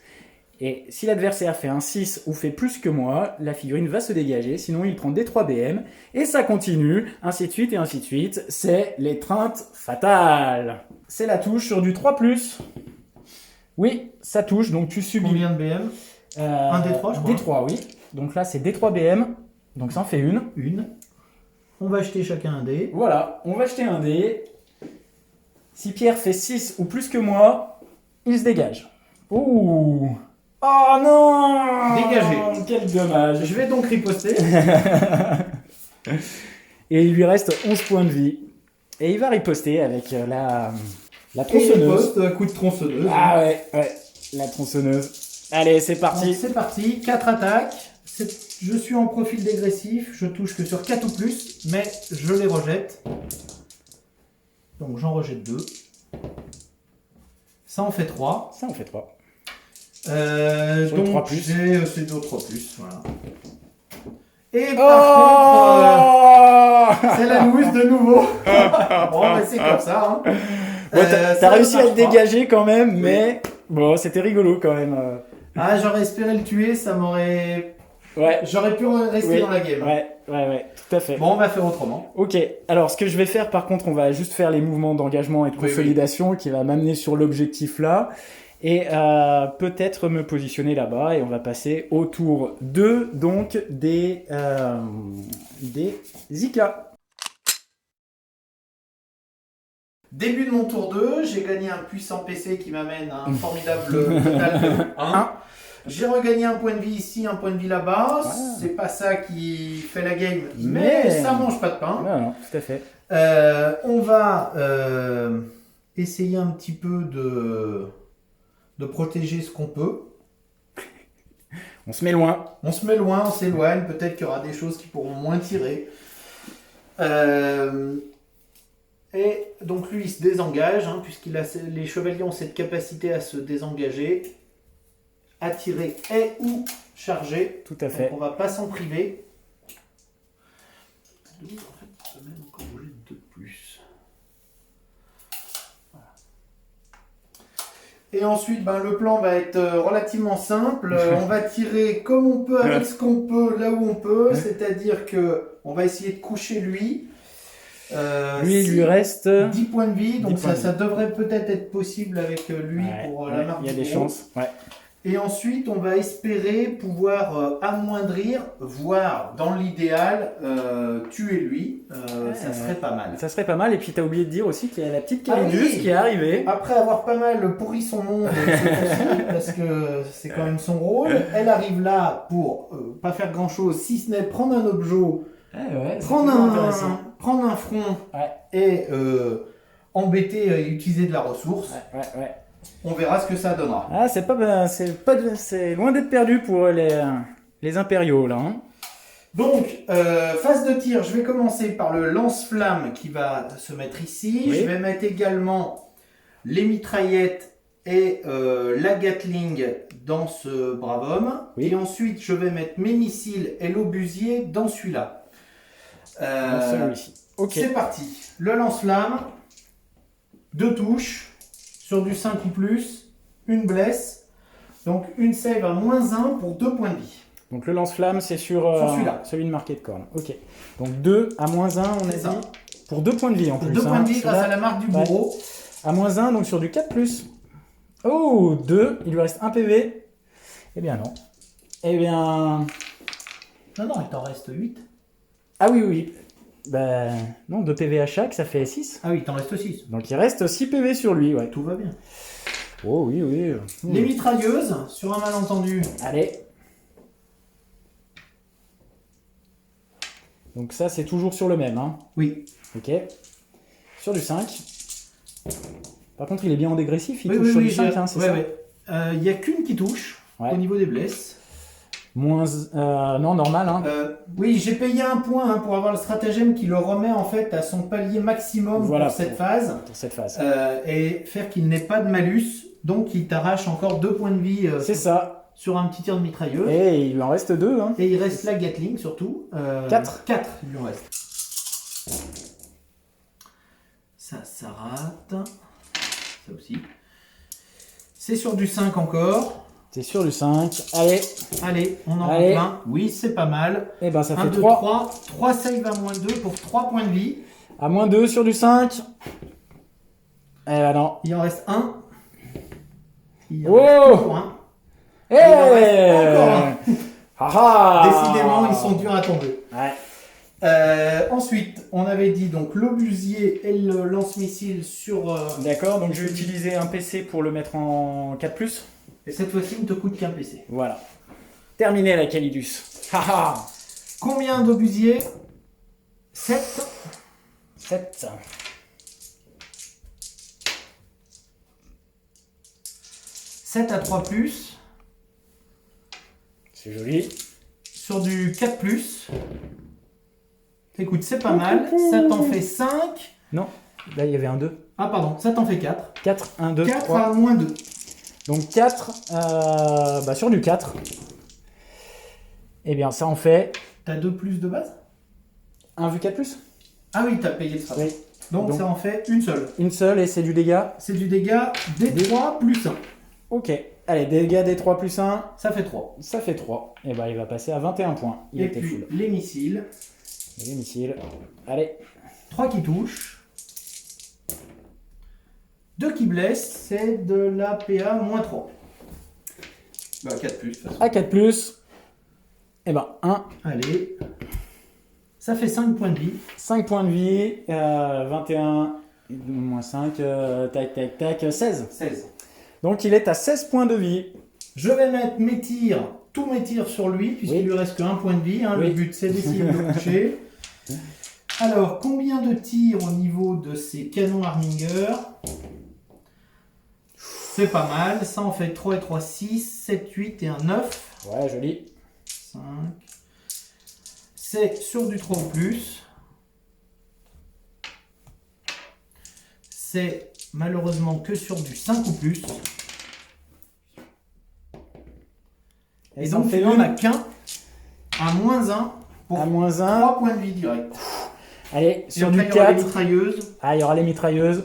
Et si l'adversaire fait un 6 ou fait plus que moi, la figurine va se dégager, sinon il prend D3 BM, et ça continue, ainsi de suite et ainsi de suite. C'est l'étreinte fatale. C'est la touche sur du 3+. Oui, ça touche, donc tu subis... Combien de BM? Un D3, je crois. D3, oui. Donc là, c'est D3 BM, donc ça en fait une. Une. On va acheter chacun un dé. Voilà, on va jeter un dé. Si Pierre fait 6 ou plus que moi, il se dégage. Ouh! Oh non! Dégagé. Quel dommage. Je vais donc riposter. Et il lui reste 11 points de vie. Et il va riposter avec la Et tronçonneuse. riposte, coup de tronçonneuse. Ah ouais, la tronçonneuse. Allez, c'est Donc, parti. c'est parti, 4 attaques. Je suis en profil dégressif, je touche que sur 4 ou plus, mais je les rejette. Donc j'en rejette 2. Ça en fait 3. Ça, on fait 3. Donc le 3+. j'ai ces 2 3+. Voilà. Et Oh par contre, c'est la mousse de nouveau. Bon, bah, c'est comme ça. Hein. Bon, Ça t'as réussi à marche te pas. dégager quand même, mais bon, c'était rigolo quand même. Ah, j'aurais espéré le tuer, ça m'aurait... Ouais, J'aurais pu rester Oui. dans la game. ouais, tout à fait. Bon, on va faire autrement. Ok, alors ce que je vais faire par contre, on va juste faire les mouvements d'engagement et de Oui, consolidation qui va m'amener sur l'objectif là. Et peut-être me positionner là-bas et on va passer au tour 2, donc des Zika. Début de mon tour 2, j'ai gagné un puissant PC qui m'amène à un formidable total de 1. J'ai regagné un point de vie ici, un point de vie là-bas. Ah. C'est pas ça qui fait la game, mais ça mange pas de pain. Non, tout à fait. On va essayer un petit peu de protéger ce qu'on peut. On se met loin. On se met loin, on s'éloigne, peut-être qu'il y aura des choses qui pourront moins tirer. Et donc lui, il se désengage, hein, les chevaliers ont cette capacité à se désengager, à tirer et ou charger. Tout à fait. Donc on va pas s'en priver. En fait, on peut même encore bouger de plus. Voilà. Et ensuite, le plan va être relativement simple. On va tirer comme on peut, avec ce qu'on peut, là où on peut. C'est-à-dire que on va essayer de coucher lui. Lui, il lui reste 10 points de vie. Donc points de ça devrait peut-être être possible avec lui pour la marque. Il y a du des gros. chances. Ouais. Et ensuite, on va espérer pouvoir amoindrir, voire dans l'idéal, tuer lui. Ça serait pas mal. Ça serait pas mal. Et puis, tu as oublié de dire aussi qu'il y a la petite Calidus qui est arrivée. Après avoir pas mal pourri son monde ce coup-ci, parce que c'est quand même son rôle, elle arrive là pour pas faire grand-chose, si ce n'est prendre un objet, prendre un front et embêter et utiliser de la ressource. Ouais. On verra ce que ça donnera. Ah, c'est loin d'être perdu pour les impériaux là. Hein. Donc, phase de tir, je vais commencer par le lance-flamme qui va se mettre ici. Oui. Je vais mettre également les mitraillettes et la Gatling dans ce brave homme. Oui. Et ensuite, je vais mettre mes missiles et l'obusier dans celui-là. Celui-ci. Ok. C'est parti. Le lance-flamme, 2 touches. Sur du 5 ou plus, une blesse. Donc une save à -1 pour 2 points de vie. Donc le lance-flamme, c'est sur celui-là. celui de marqué de corne. Ok. Donc 2 à -1, on a C'est ça. dit. Pour 2 points de vie en plus. 2 points de vie Celui-là, grâce à la marque du bourreau. à -1, donc sur du 4+. Oh, 2. Il lui reste 1 PV. Eh bien non. Eh bien... Non, il t'en reste 8. Ah oui. Ben non, 2 PV à chaque, ça fait 6. Ah oui, il t'en reste 6. Donc il reste 6 PV sur lui, ouais. Tout va bien. Oh oui. Les mitrailleuses, sur un malentendu. Allez. Donc ça, c'est toujours sur le même, hein. Oui. Ok. Sur du 5. Par contre, il est bien en dégressif, il Oui, touche oui, sur oui, du 5, hein, c'est ça. Il n'y a qu'une qui touche Ouais. au niveau des blesses. Non, normal, hein. Oui, j'ai payé 1 point pour avoir le stratagème qui le remet en fait à son palier maximum Voilà, pour cette phase. Pour cette phase. Et faire qu'il n'ait pas de malus. Donc il t'arrache encore 2 points de vie C'est ça. sur un petit tir de mitrailleuse. Et il lui en reste 2, hein. Et il reste la Gatling surtout. 4. 4 il lui en reste. Ça rate. Ça aussi. C'est sur du 5 encore. C'est sur du 5. Allez. Allez, on en Allez. plein. Oui, c'est pas mal. Et ben ça 1, fait 2, 3. 3. 3 save à -2 pour 3 points de vie. À -2 sur du 5. Eh ben non. Il en reste 1. Il en Oh reste encore un. Eh Il en reste encore un. Ah ah. Décidément, ils sont durs à tomber. Ouais. Ensuite, on avait dit donc l'obusier et le lance-missile sur... D'accord, donc je vais utiliser un PC pour le mettre en 4+. Et cette fois-ci, il ne te coûte qu'un PC. Voilà. Terminé la Calidus. Haha. Combien d'obusiers 7. 7. 7 à 3+. C'est joli. Sur du 4+. Écoute, c'est pas mal. Ça t'en fait 5. Non, là il y avait un 2. Ah pardon, ça t'en fait 4. 4, 1, 2, 4 3. à -2. Donc 4, sur du 4. Eh bien ça en fait T'as 2 plus de base 1 vu 4+. Ah oui, t'as payé le strat. Oui. Donc ça en fait une seule. Une seule et c'est du dégât. C'est du dégât D3 plus 1. Ok. Allez, dégâts D3 plus 1. Ça fait 3. Ça fait 3. Et ben il va passer à 21 points. Il Et était puis full. les missiles. Les missiles. Allez. 3 qui touchent. 2 qui blessent. C'est de la PA -3. Bah 4 plus de toute façon. À 4+. Et ben 1. Allez. Ça fait 5 points de vie. 5 points de vie. 21. Moins 5. Tac. 16. 16. Donc il est à 16 points de vie. Je vais mettre mes tirs, tous mes tirs sur lui, puisqu'il Oui. lui reste que 1 point de vie. Hein. Oui. Le but, c'est d'essayer de le coucher. Alors, combien de tirs au niveau de ces canons Harminger C'est pas mal. Ça en fait 3 et 3, 6, 7, 8 et un 9. Ouais, joli. 5. C'est sur du 3 ou plus. C'est malheureusement que sur du 5 ou plus. Et ça en donc fait il n'en une. a qu'un à -1 pour À -1. 3 points de vie direct. Allez, Et sur après, du il y aura 4. les mitrailleuses. Ah, il y aura les mitrailleuses.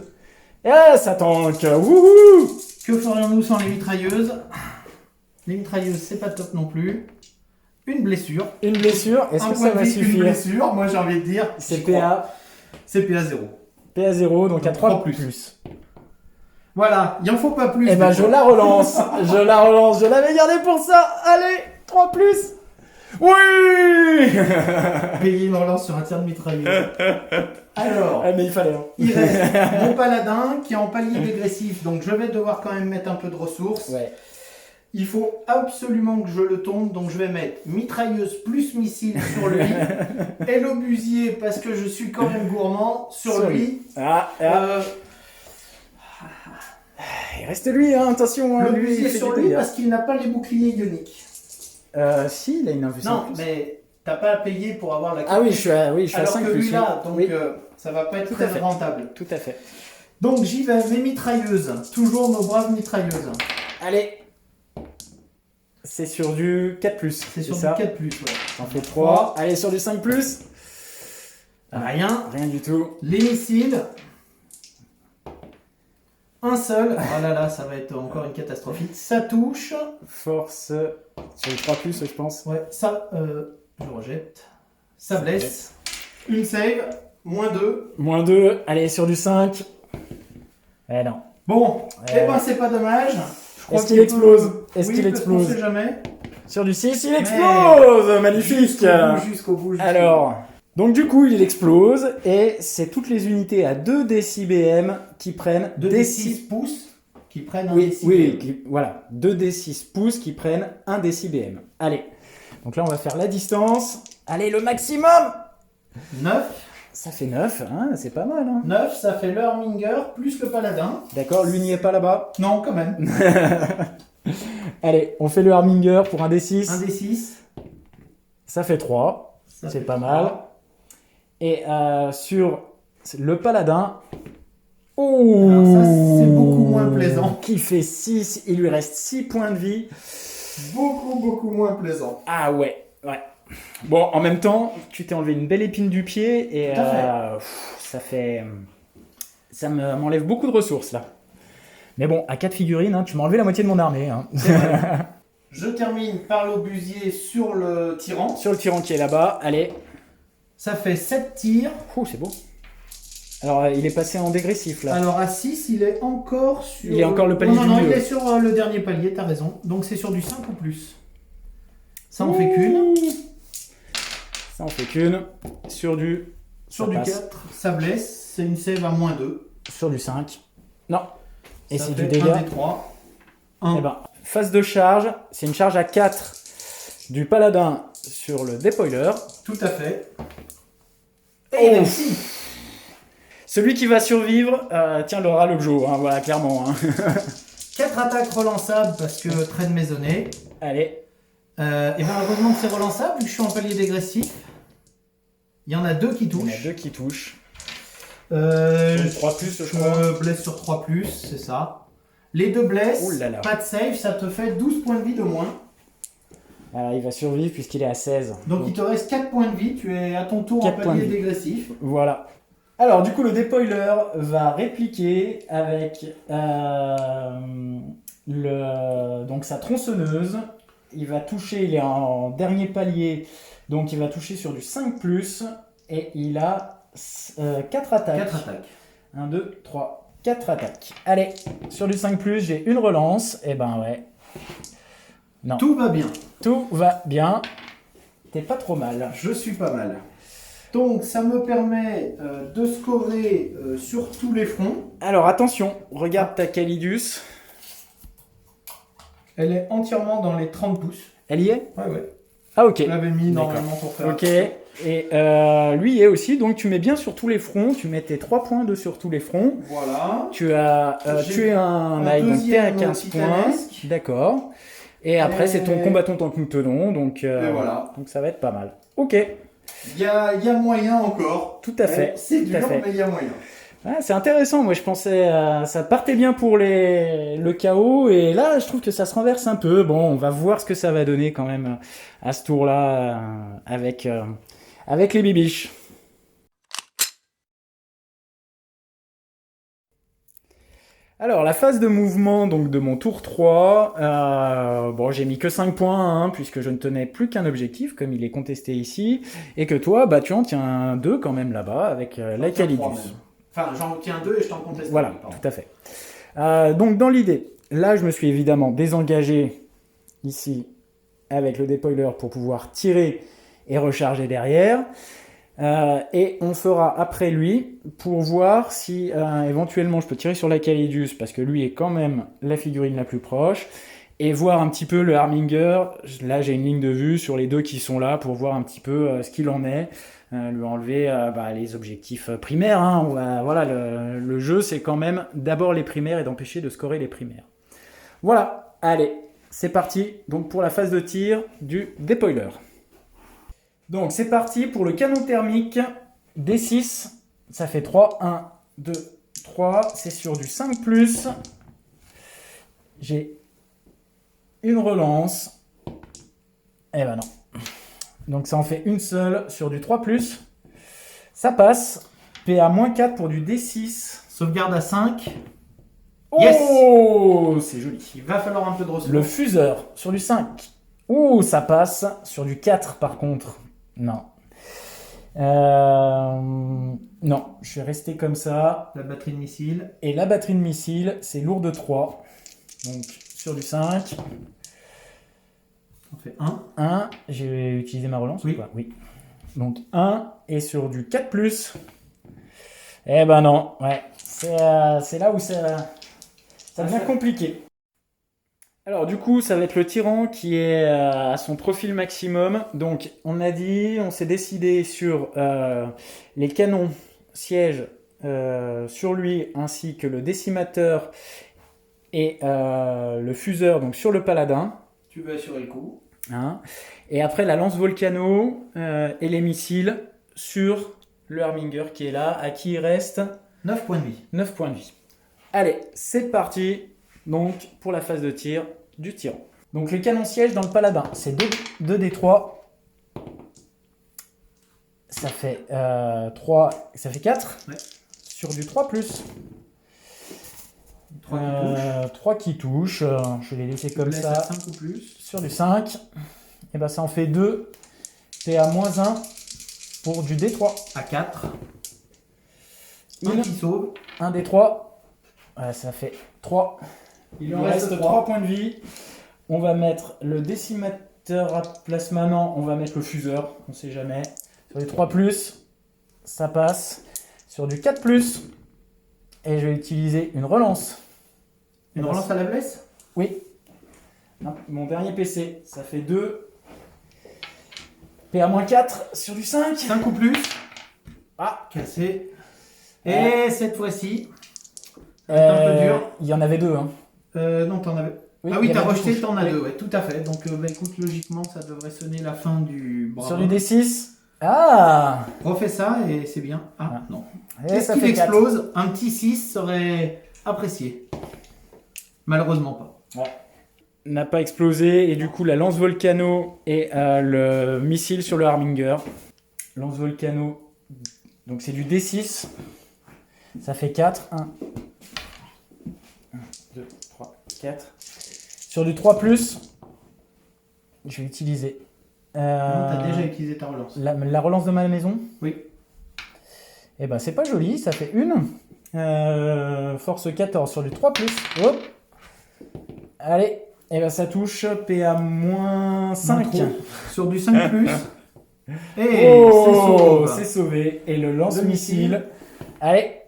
Ah, ça tank. Wouhou. Que ferions-nous sans les mitrailleuses? Les mitrailleuses, c'est pas top non plus. Une blessure. Une blessure, est-ce Un que point ça de va vie, une suffire? blessure. Moi, j'ai envie de dire. C'est j'y crois. PA. C'est PA 0. PA 0, donc à Donc 3 3 plus. Voilà, il en faut pas plus. Eh ben, des je fois. la relance. Je la relance. Je l'avais gardée pour ça. Allez, 3 plus. Oui. Payer une relance sur un tir de mitrailleuse. Alors, Ah, mais il fallait. Hein. il reste mon paladin qui est en palier dégressif, donc je vais devoir quand même mettre un peu de ressources. Ouais. Il faut absolument que je le tombe, donc je vais mettre mitrailleuse plus missile sur lui et l'obusier parce que je suis quand même gourmand sur lui. Ah, Euh, il reste lui, hein, attention. Hein, lui, l'obusier il fait sur des lui dégâts. parce qu'il n'a pas les boucliers ioniques. Si, il a une infusion. Non, mais t'as pas à payer pour avoir la carte. Ah oui, je suis à, oui, je suis à Alors 5 que plus. lui là, donc Oui, ça va pas être Tout à très fait. rentable. tout à fait. Donc j'y vais, mes mitrailleuses. Toujours nos braves mitrailleuses. Allez. C'est sur du 4 plus. C'est sur ça. du 4+, ouais. T'en fais 3. Allez, sur du 5 plus. Rien. Rien du tout. Les missiles. Un seul. Oh là là, ça va être encore une catastrophique. Ça touche. Force sur du 3 plus, je pense. Ouais, ça, je rejette. Ça blesse. Une save. -2. -2. Allez, sur du 5. Eh non. Bon, eh ben c'est pas dommage. Je crois Est-ce qu'il explose? Est-ce Oui, qu'il parce qu'on explose? sait jamais. Sur du 6, il explose! Magnifique! Jusqu'au bout. Alors, donc du coup, il explose et c'est toutes les unités à 2 décibm qui prennent 2 des des 6 6 pouces qui prennent un Oui, décibel. oui, voilà. 2 des 6 pouces qui prennent 1 décibm. Allez. Donc là, on va faire la distance. Allez, le maximum! 9. Ça fait 9, hein, c'est pas mal. Hein. 9, ça fait le Harminger plus le paladin. D'accord, lui n'y est pas là-bas. Non, quand même. Allez, on fait le Harminger pour un D6. Un des 6. Ça fait 3. Ça C'est fait pas 3. mal. Et sur le paladin. Oh, Alors ça, c'est beaucoup moins plaisant. Qui fait 6. Il lui reste 6 points de vie. Beaucoup moins plaisant. Ah ouais, ouais. Bon, en même temps, tu t'es enlevé une belle épine du pied et Tout à ça fait. Ça m'enlève beaucoup de ressources là. Mais bon, à 4 figurines, hein, tu m'as enlevé la moitié de mon armée. Hein. C'est vrai. Je termine par l'obusier sur le tyran. Sur le tyran qui est là-bas, allez. Ça fait 7 tirs. Ouh, c'est beau. Alors, il est passé en dégressif là. Alors à 6, il est encore sur... Il est encore le palier Non, du non, milieu. il est sur le dernier palier, t'as raison. Donc c'est sur du 5 ou plus. Ça en fait qu'une. Ça en fait qu'une. Sur du. Sur ça du passe. 4, ça blesse. C'est une save à -2. Sur du 5. Non. Et Ça c'est fait du dégât. 1 des 3. 1. Eh ben, phase de charge, c'est une charge à 4 du paladin sur le dépoiler. Tout à fait. Oh. Et il réussit. Celui qui va survivre, tiens, l'aura le jour, hein, voilà, clairement. Hein. 4 attaques relançables parce que trade maisonné. Allez, Et bien heureusement que c'est relançable vu que je suis en palier dégressif. Il y en a 2 qui il y en touchent. a 2 qui touchent. Euh, Sur 3 plus, je crois. je blesse sur 3+, c'est ça. Les 2 blesses, Ouh là là. pas de save, ça te fait 12 points de vie de moins. Il va survivre puisqu'il est à 16. Donc il te reste 4 points de vie, tu es à ton tour en 4 points de palier vie. dégressif. Voilà. Alors, du coup, le dépoiler va répliquer avec donc sa tronçonneuse. Il va toucher, il est en dernier palier, donc il va toucher sur du 5+, et il a 4 attaques. 4 attaques. 1, 2, 3, 4 attaques. Allez, sur du 5+, j'ai une relance. Et ben ouais. Non. Tout va bien. Tout va bien. T'es pas trop mal. Je suis pas mal. Donc ça me permet de scorer sur tous les fronts. Alors attention, regarde ta Calidus. Elle est entièrement dans les 30 pouces. Elle y est? Ouais, ouais. Ah ok. Je l'avais mis D'accord. normalement pour faire. Ok. Et lui est aussi, donc tu mets bien sur tous les fronts, tu mets tes 3 points sur tous les fronts. Voilà. Tu as tué un knight, donc t'es à 15 points. D'accord. Et après, c'est ton combattant tant que nous tenons, donc voilà. donc ça va être pas mal. Ok. Il y a moyen encore. Tout à fait. C'est tout à dur, fait. mais il y a moyen. Ah, c'est intéressant, moi je pensais ça partait bien pour le chaos et là je trouve que ça se renverse un peu. Bon, on va voir ce que ça va donner quand même à ce tour-là avec les bibiches. Alors la phase de mouvement donc de mon tour 3, bon j'ai mis que 5 points hein, puisque je ne tenais plus qu'un objectif comme il est contesté ici et que toi bah tu en tiens 2 quand même là-bas avec la Calidus. Enfin, j'en tiens 2 et je t'en conteste. Voilà, tout à fait. Donc dans l'idée, là je me suis évidemment désengagé ici avec le dépoiler pour pouvoir tirer et recharger derrière. Et on fera après lui pour voir si éventuellement je peux tirer sur la Calidus parce que lui est quand même la figurine la plus proche et voir un petit peu le Harminger. Là j'ai une ligne de vue sur les deux qui sont là pour voir un petit peu ce qu'il en est. Lui enlever les objectifs primaires. Hein. Voilà, le jeu, c'est quand même d'abord les primaires et d'empêcher de scorer les primaires. Voilà, allez, c'est parti donc pour la phase de tir du dépoiler. Donc c'est parti pour le canon thermique D6. Ça fait 3, 1, 2, 3. C'est sur du 5+. J'ai une relance. Eh ben non. Donc ça en fait une seule sur du 3+. Ça passe. PA-4 pour du D6. Sauvegarde à 5. Oh, yes, c'est joli. Il va falloir un peu de ressources. Le fuseur sur du 5. Oh, ça passe. Sur du 4 par contre. Non. Non, je vais rester comme ça. La batterie de missile. Et la batterie de missile, c'est lourd de 3. Donc sur du 5. On fait 1. 1, j'ai utilisé ma relance oui. Ou pas oui. Donc 1 et sur du 4+. Eh ben non, ouais. C'est là où ça devient compliqué. Alors du coup, ça va être le tyran qui est à son profil maximum. Donc on s'est décidé sur les canons sièges sur lui ainsi que le décimateur et le fuseur donc sur le paladin. Tu veux assurer le coup. Hein. Et après la lance volcano et les missiles sur le Harminger qui est là, à qui il reste 9 points de vie. 9 points de vie. Allez, c'est parti donc pour la phase de tir du tyran. Donc les canons sièges dans le paladin, c'est 2d3. Ça fait 3, ça fait 4 ouais. Sur du 3+. 3 qui touchent. Je vais les laisser comme ça. 5 ou plus. Sur du 5. Et ben ça en fait 2. PA-1 pour du D3. À 4. Un qui sauve. Un D3. Ouais, ça fait 3. Il en reste 3 points de vie. On va mettre le décimateur à place maintenant. On va mettre le fuseur. On sait jamais. Sur du 3+, ça passe. Sur du 4+, et je vais utiliser une relance. Une relance à la blesse ? Oui. Non, mon dernier PC, ça fait 2. PA-4 sur du 5. 5 ou plus. Ah, cassé. Et cette fois-ci, c'est un peu dur. Il y en avait 2. Hein. Non, t'en avais. Oui, ah oui, t'as rejeté, touche. t'en as 2, ouais, tout à fait. Donc, écoute, logiquement, ça devrait sonner la fin du. Bravo. Sur du D6. Ah, refais ça et c'est bien. Ah, non. Qu'est-ce qu'il explose ? Un petit 6 serait apprécié. Malheureusement pas. Ouais. N'a pas explosé et du coup la lance volcano et le missile sur le Harminger. Lance volcano, donc c'est du D6. Ça fait 4. 1, 2, 3, 4. Sur du 3+, je vais utiliser. Non, t'as déjà utilisé ta relance. La relance de ma maison ? Oui. Eh ben c'est pas joli, ça fait 1. Force 14 sur du 3+. Hop. Allez, et ben ça touche. PA-5. Sur du 5+. Et oh, c'est sauvé. Et le lance-missile. Allez,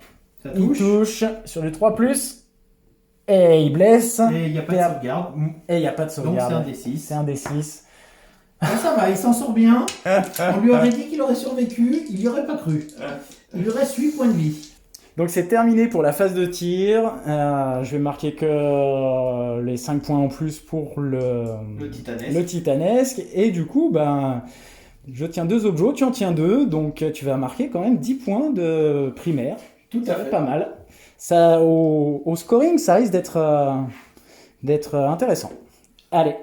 ça il touche sur du 3+. Et il blesse. Et il n'y a pas de sauvegarde. Et il n'y a pas de sauvegarde. Donc c'est un D6. C'est un D6. Ça va, il s'en sort bien. On lui aurait dit qu'il aurait survécu, il n'y aurait pas cru. Il lui reste 8 points de vie. Donc c'est terminé pour la phase de tir. Je vais marquer que les 5 points en plus pour Le titanesque. le titanesque. Et du coup, ben, je tiens 2 objets, tu en tiens 2. Donc tu vas marquer quand même 10 points de primaire. Tout à fait. Pas mal. Ça, au scoring, ça risque d'être intéressant. Allez.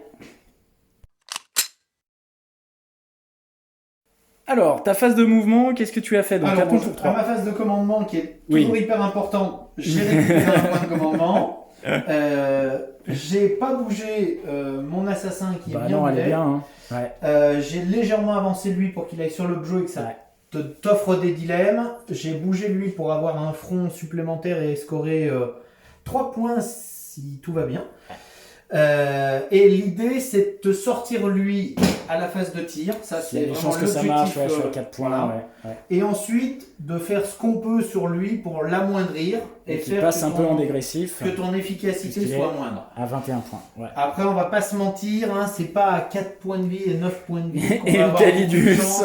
Alors, ta phase de mouvement, qu'est-ce que tu as fait? Donc, Alors, à ton tour à 3. ma phase de commandement qui est Oui. toujours hyper importante, j'ai récupéré un point de commandement. J'ai pas bougé mon assassin qui est Bah bien non, où elle il est est. bien. Hein. Ouais. J'ai légèrement avancé lui pour qu'il aille sur l'objet et que ça Ouais. t'offre des dilemmes. J'ai bougé lui pour avoir un front supplémentaire et scorer 3 points si tout va bien. Et l'idée c'est de sortir lui à la phase de tir. Ça Il y a c'est des vraiment chances que ça marche, l'objectif. ouais, je suis à 4 points. Voilà. Ouais. Et ensuite de faire ce qu'on peut sur lui pour l'amoindrir Et et qui faire passe que un peu ton- en dégressif que ton efficacité Parce qu'il soit est- moindre. à 21 points. Ouais. Après, on va pas se mentir, hein, c'est pas à 4 points de vie et 9 points de vie qu'on Et va le avoir beaucoup de Calidus. chance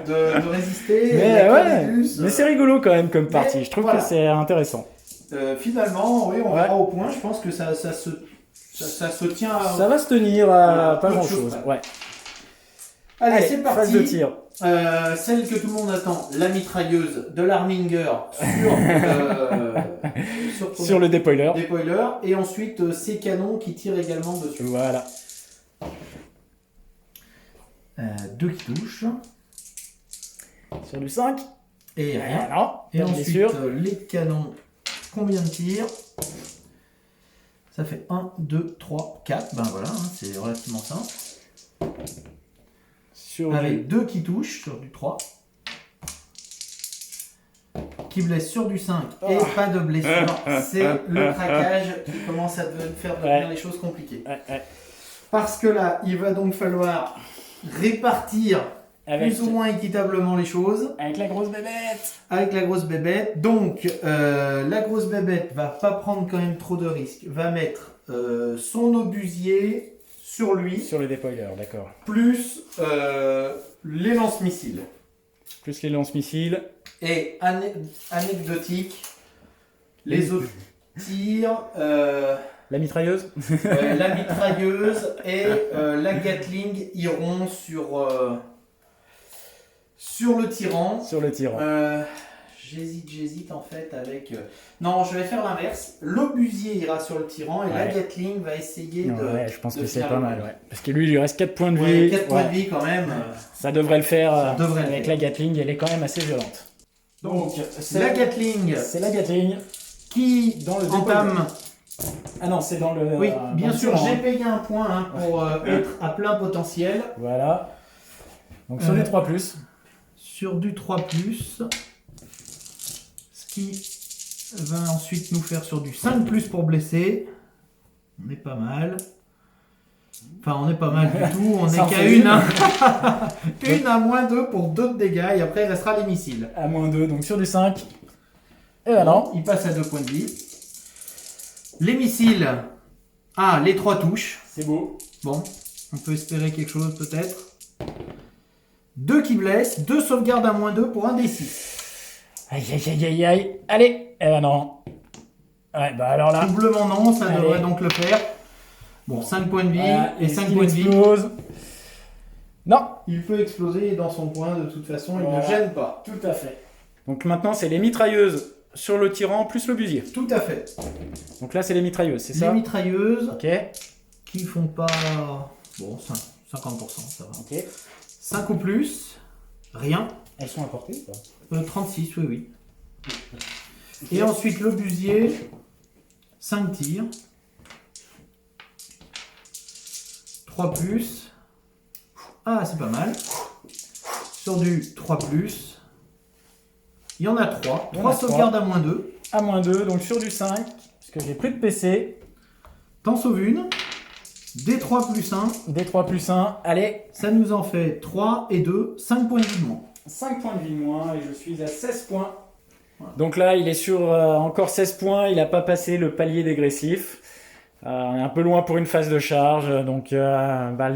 de résister. Mais La ouais, Calidus, mais c'est rigolo quand même comme partie. Je trouve voilà. que c'est intéressant. Finalement, oui, on Ouais. verra au point. Je pense que ça se tient à... Ça va se tenir à Voilà, pas peu de grand choses chose. près. Ouais. Allez, c'est parti. Phase de tir. Celle que tout le monde attend, la mitrailleuse de l'Arminger sur Sur le dépoiler. dépoiler. Et ensuite, ces canons qui tirent également dessus. Voilà. 2 qui touchent. Sur du 5. Et rien. Non, Et pas de ensuite, blessure. les canons, combien de tirs? Ça fait 1, 2, 3, 4. Ben voilà, hein, c'est relativement simple. Sur du... Avec 2 qui touchent sur du 3. Qui blesse sur du 5 et pas de blessure. C'est le craquage qui commence à faire devenir les choses compliquées. Ouais. Parce que là, il va donc falloir répartir Avec, plus ou moins équitablement les choses. avec la grosse bébête. Avec la grosse bébête. Donc, la grosse bébête va pas prendre quand même trop de risques. Va mettre son obusier sur lui, Sur le dépoiler, d'accord. plus les lance-missiles. Plus les lance-missiles. Et anecdotique, les autres tirs, La mitrailleuse. la mitrailleuse et la Gatling iront sur le tyran. Sur le tirant. J'hésite en fait avec... Non, je vais faire l'inverse. L'obusier ira sur le tyran et la Ouais. Gatling va essayer de... Ouais, je pense de que c'est faire pas le mal. coup. Ouais. Parce que lui, il lui reste 4 points de Ouais, vie. 4 points Ouais. de vie quand même. Ça devrait le faire. Ça devrait le avec faire. la Gatling, elle est quand même assez violente. Donc, c'est la Gatling C'est la Gatling. qui Dans le entame... Ah non, c'est dans le. Oui, dans bien le sûr, tirant, j'ai hein. payé un point hein, pour être à plein potentiel. Voilà. Donc sur les 3+. Sur du 3+, ce qui va ensuite nous faire sur du 5+, pour blesser. On est pas mal. Enfin, on est pas mal du tout, on Ça est en qu'à fait une. Hein. Une à -2 pour 2 de dégâts, et après il restera les missiles. À -2, donc sur du 5. Et ben non. Il passe à 2 points de vie. Les missiles. Ah, les 3 touches. C'est beau. Bon, on peut espérer quelque chose peut-être. 2 qui blessent, 2 sauvegardes à -2 pour un des 6. Aïe. Allez. Eh ben non. Ouais, bah alors là. Doublement non, ça Allez. devrait donc le faire. Bon, 5 points de vie Voilà, et 5 il points de vie. explose. Non. Il peut exploser dans son coin de toute façon, il Voilà. ne gêne pas. Tout à fait. Donc maintenant, c'est les mitrailleuses sur le tyran plus l'obusier. Tout à fait. Donc là, c'est les mitrailleuses, c'est Les ça? mitrailleuses Ok. qui font pas... Bon, 50%, ça va. Ok. 5 ou plus, rien. Elles sont à portée ou pas? 36, oui. Et ensuite l'obusier, 5 tirs. 3 plus. Ah, c'est pas mal. Sur du 3 plus. Il y en a 3. Il y en a 3 sauvegardes à -2. À -2, donc sur du 5, parce que j'ai plus de PC. T'en sauves une. D3 plus 1. D3 plus 1, allez, Ça nous en fait 3 et 2. 5 points de vie de moins. 5 points de vie de moins et je suis à 16 points. Donc là, il est sur encore 16 points, il n'a pas passé le palier dégressif. On est un peu loin pour une phase de charge, donc bah,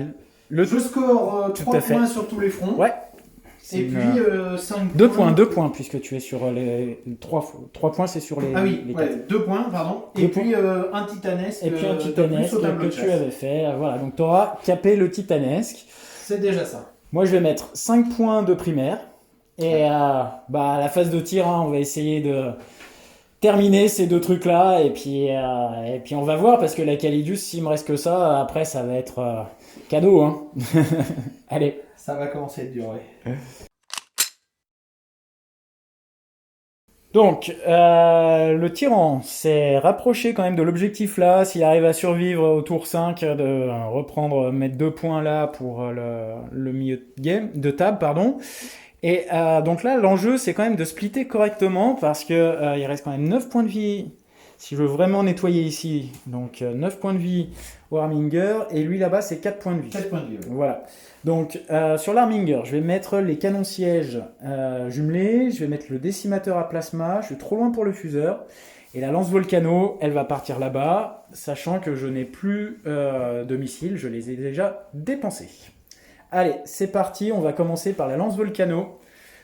Le Je score Tout 3 à fait. points sur tous les fronts. Ouais. Et une, puis 5 2 points, 2 points, puisque tu es sur les 3 points, c'est sur les, Ah oui, les ouais, 4. 2 points, pardon. Deux Et points. puis un titanesque. Et puis un de titanesque plus au tableau que de tu chasse. avais fait. Voilà, donc tu auras capé le titanesque. C'est déjà ça. Moi, je vais mettre 5 points de primaire. Et à la phase de tir, hein, on va essayer de terminer ces 2 trucs-là. Et puis on va voir, parce que la Calidus, s'il me reste que ça, après, ça va être cadeau. Hein. Allez. Ça va commencer à être dur, ouais. Donc, le tyran s'est rapproché quand même de l'objectif là. S'il arrive à survivre au tour 5, de reprendre, mettre 2 points là pour le milieu de game, de table, pardon. Et donc là, l'enjeu, c'est quand même de splitter correctement, parce que il reste quand même 9 points de vie. Si je veux vraiment nettoyer ici, donc 9 points de vie au Harminger, et lui là-bas, c'est 4 points de vie. 4 points de vie. Ouais. Voilà. Donc, sur l'Harminger, je vais mettre les canons sièges jumelés, je vais mettre le décimateur à plasma, je suis trop loin pour le fuseur, et la lance volcano, elle va partir là-bas, sachant que je n'ai plus de missiles, je les ai déjà dépensés. Allez, c'est parti, on va commencer par la lance volcano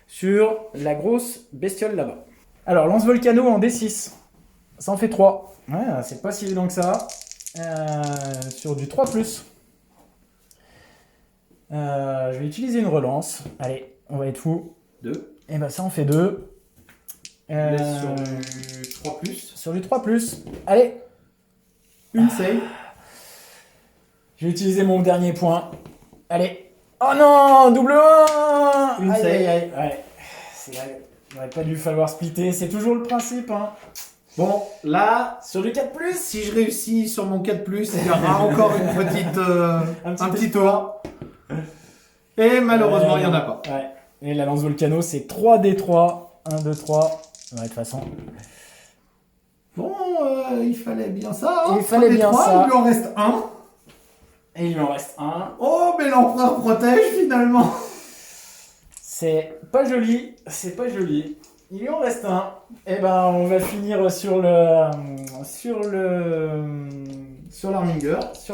sur la grosse bestiole là-bas. Alors, lance volcano en D6, ça en fait 3. Ouais, c'est pas si évident que ça. Sur du 3+. Je vais utiliser une relance. Allez, on va être fou. 2. Et ben ça en fait 2. Sur du 3 plus. Sur du 3+. Allez, Une save. je vais utiliser mon dernier point. Allez. Oh non, double 1. Une Aïe, save. aïe, aïe. Ouais. Il n'aurait pas dû falloir splitter. C'est toujours le principe. Hein. Bon, là, Sur du 4+. si je réussis sur mon 4 plus, il y aura encore une petite, un petit tour. Et malheureusement, il n'y en a pas. Ouais. Et la lance volcano, c'est 3D3. 1, 2, 3. Ouais, de toute façon. Bon, il fallait bien ça. Il fallait bien 3, ça. Il lui en reste un. Et il en reste un. Oh, mais l'empereur protège finalement. C'est pas joli. C'est pas joli. Il lui en reste un. Et ben, on va finir sur L'Harminger.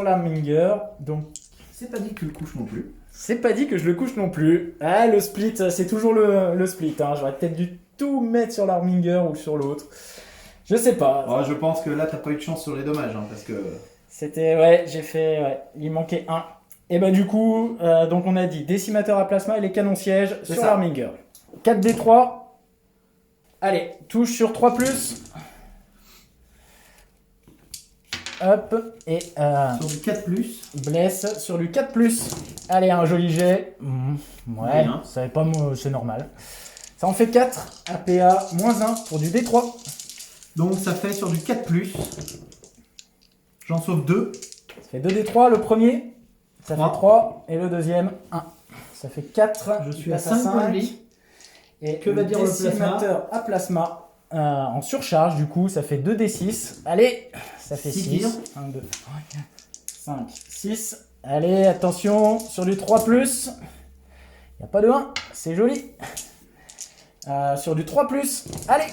l'Harminger. Donc, C'est pas dit que tu le couches non plus. c'est pas dit que je le couche non plus. Ah, le split, c'est toujours le split. Hein. J'aurais peut-être dû tout mettre sur l'Harminger ou sur l'autre. Je sais pas. Oh, je pense que là, t'as pas eu de chance sur les dommages, hein, parce que... C'était, ouais, j'ai fait, ouais, il manquait un. Et ben du coup, donc on a dit décimateur à plasma et les canons sièges C'est sur ça. l'Harminger. 4D3. Allez, touche sur 3+. Hop, et Sur du 4 plus. blesse sur du 4+. Allez, un joli jet. Ouais, Bien. ça pas, c'est normal. Ça en fait 4. APA -1 pour du D3. Donc ça fait sur du 4 plus. J'en sauve 2. Ça fait 2D3 le premier. Ça Trois. fait 3. Et le deuxième, 1. Ça fait 4. Je suis à 5 points de vie. Et Que va dire le plasma? décimateur à plasma en surcharge, du coup, ça fait 2D6. Allez, ça fait Six 6. tirs. 1, 2, 3, 4, 5, 6. Allez, attention, sur du 3+. Il n'y a pas de 1, c'est joli. Sur du 3+. Allez.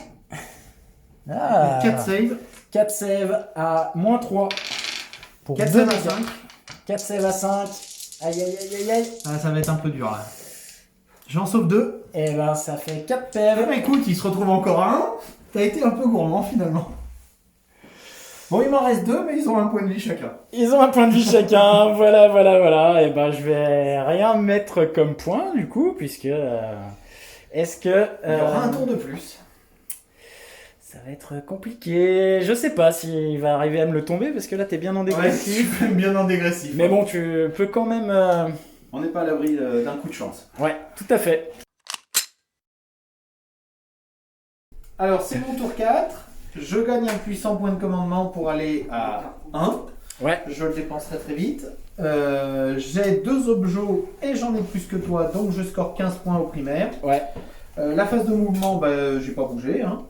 4 save. 4 save à -3. Pour 4 deux save à dégâts. 5. 4 save à 5. Aïe, aïe, aïe, aïe, aïe. Ah, ça va être un peu dur là. J'en sauve 2. Et ben, ça fait 4 Eh PV. ben écoute, il se retrouve encore à 1. T'as été un peu gourmand finalement. Bon, il m'en reste 2, mais ils ont un point de vie chacun. Ils ont un point de vie chacun, voilà. Et ben je vais rien mettre comme point du coup, puisque est-ce que Il y aura un tour de plus. ça va être compliqué. Je sais pas s'il va arriver à me le tomber parce que là t'es bien en Ouais, dégressif. je suis bien en dégressif. Mais bon, tu peux quand même. On n'est pas à l'abri d'un coup de chance. Ouais, tout à fait. Alors, c'est mon tour 4. Je gagne un puissant point de commandement pour aller à 1. Ouais. Je le dépenserai très vite. J'ai 2 objets et j'en ai plus que toi, donc je score 15 points au primaire. Ouais. La phase de mouvement, j'ai pas bougé. Hein.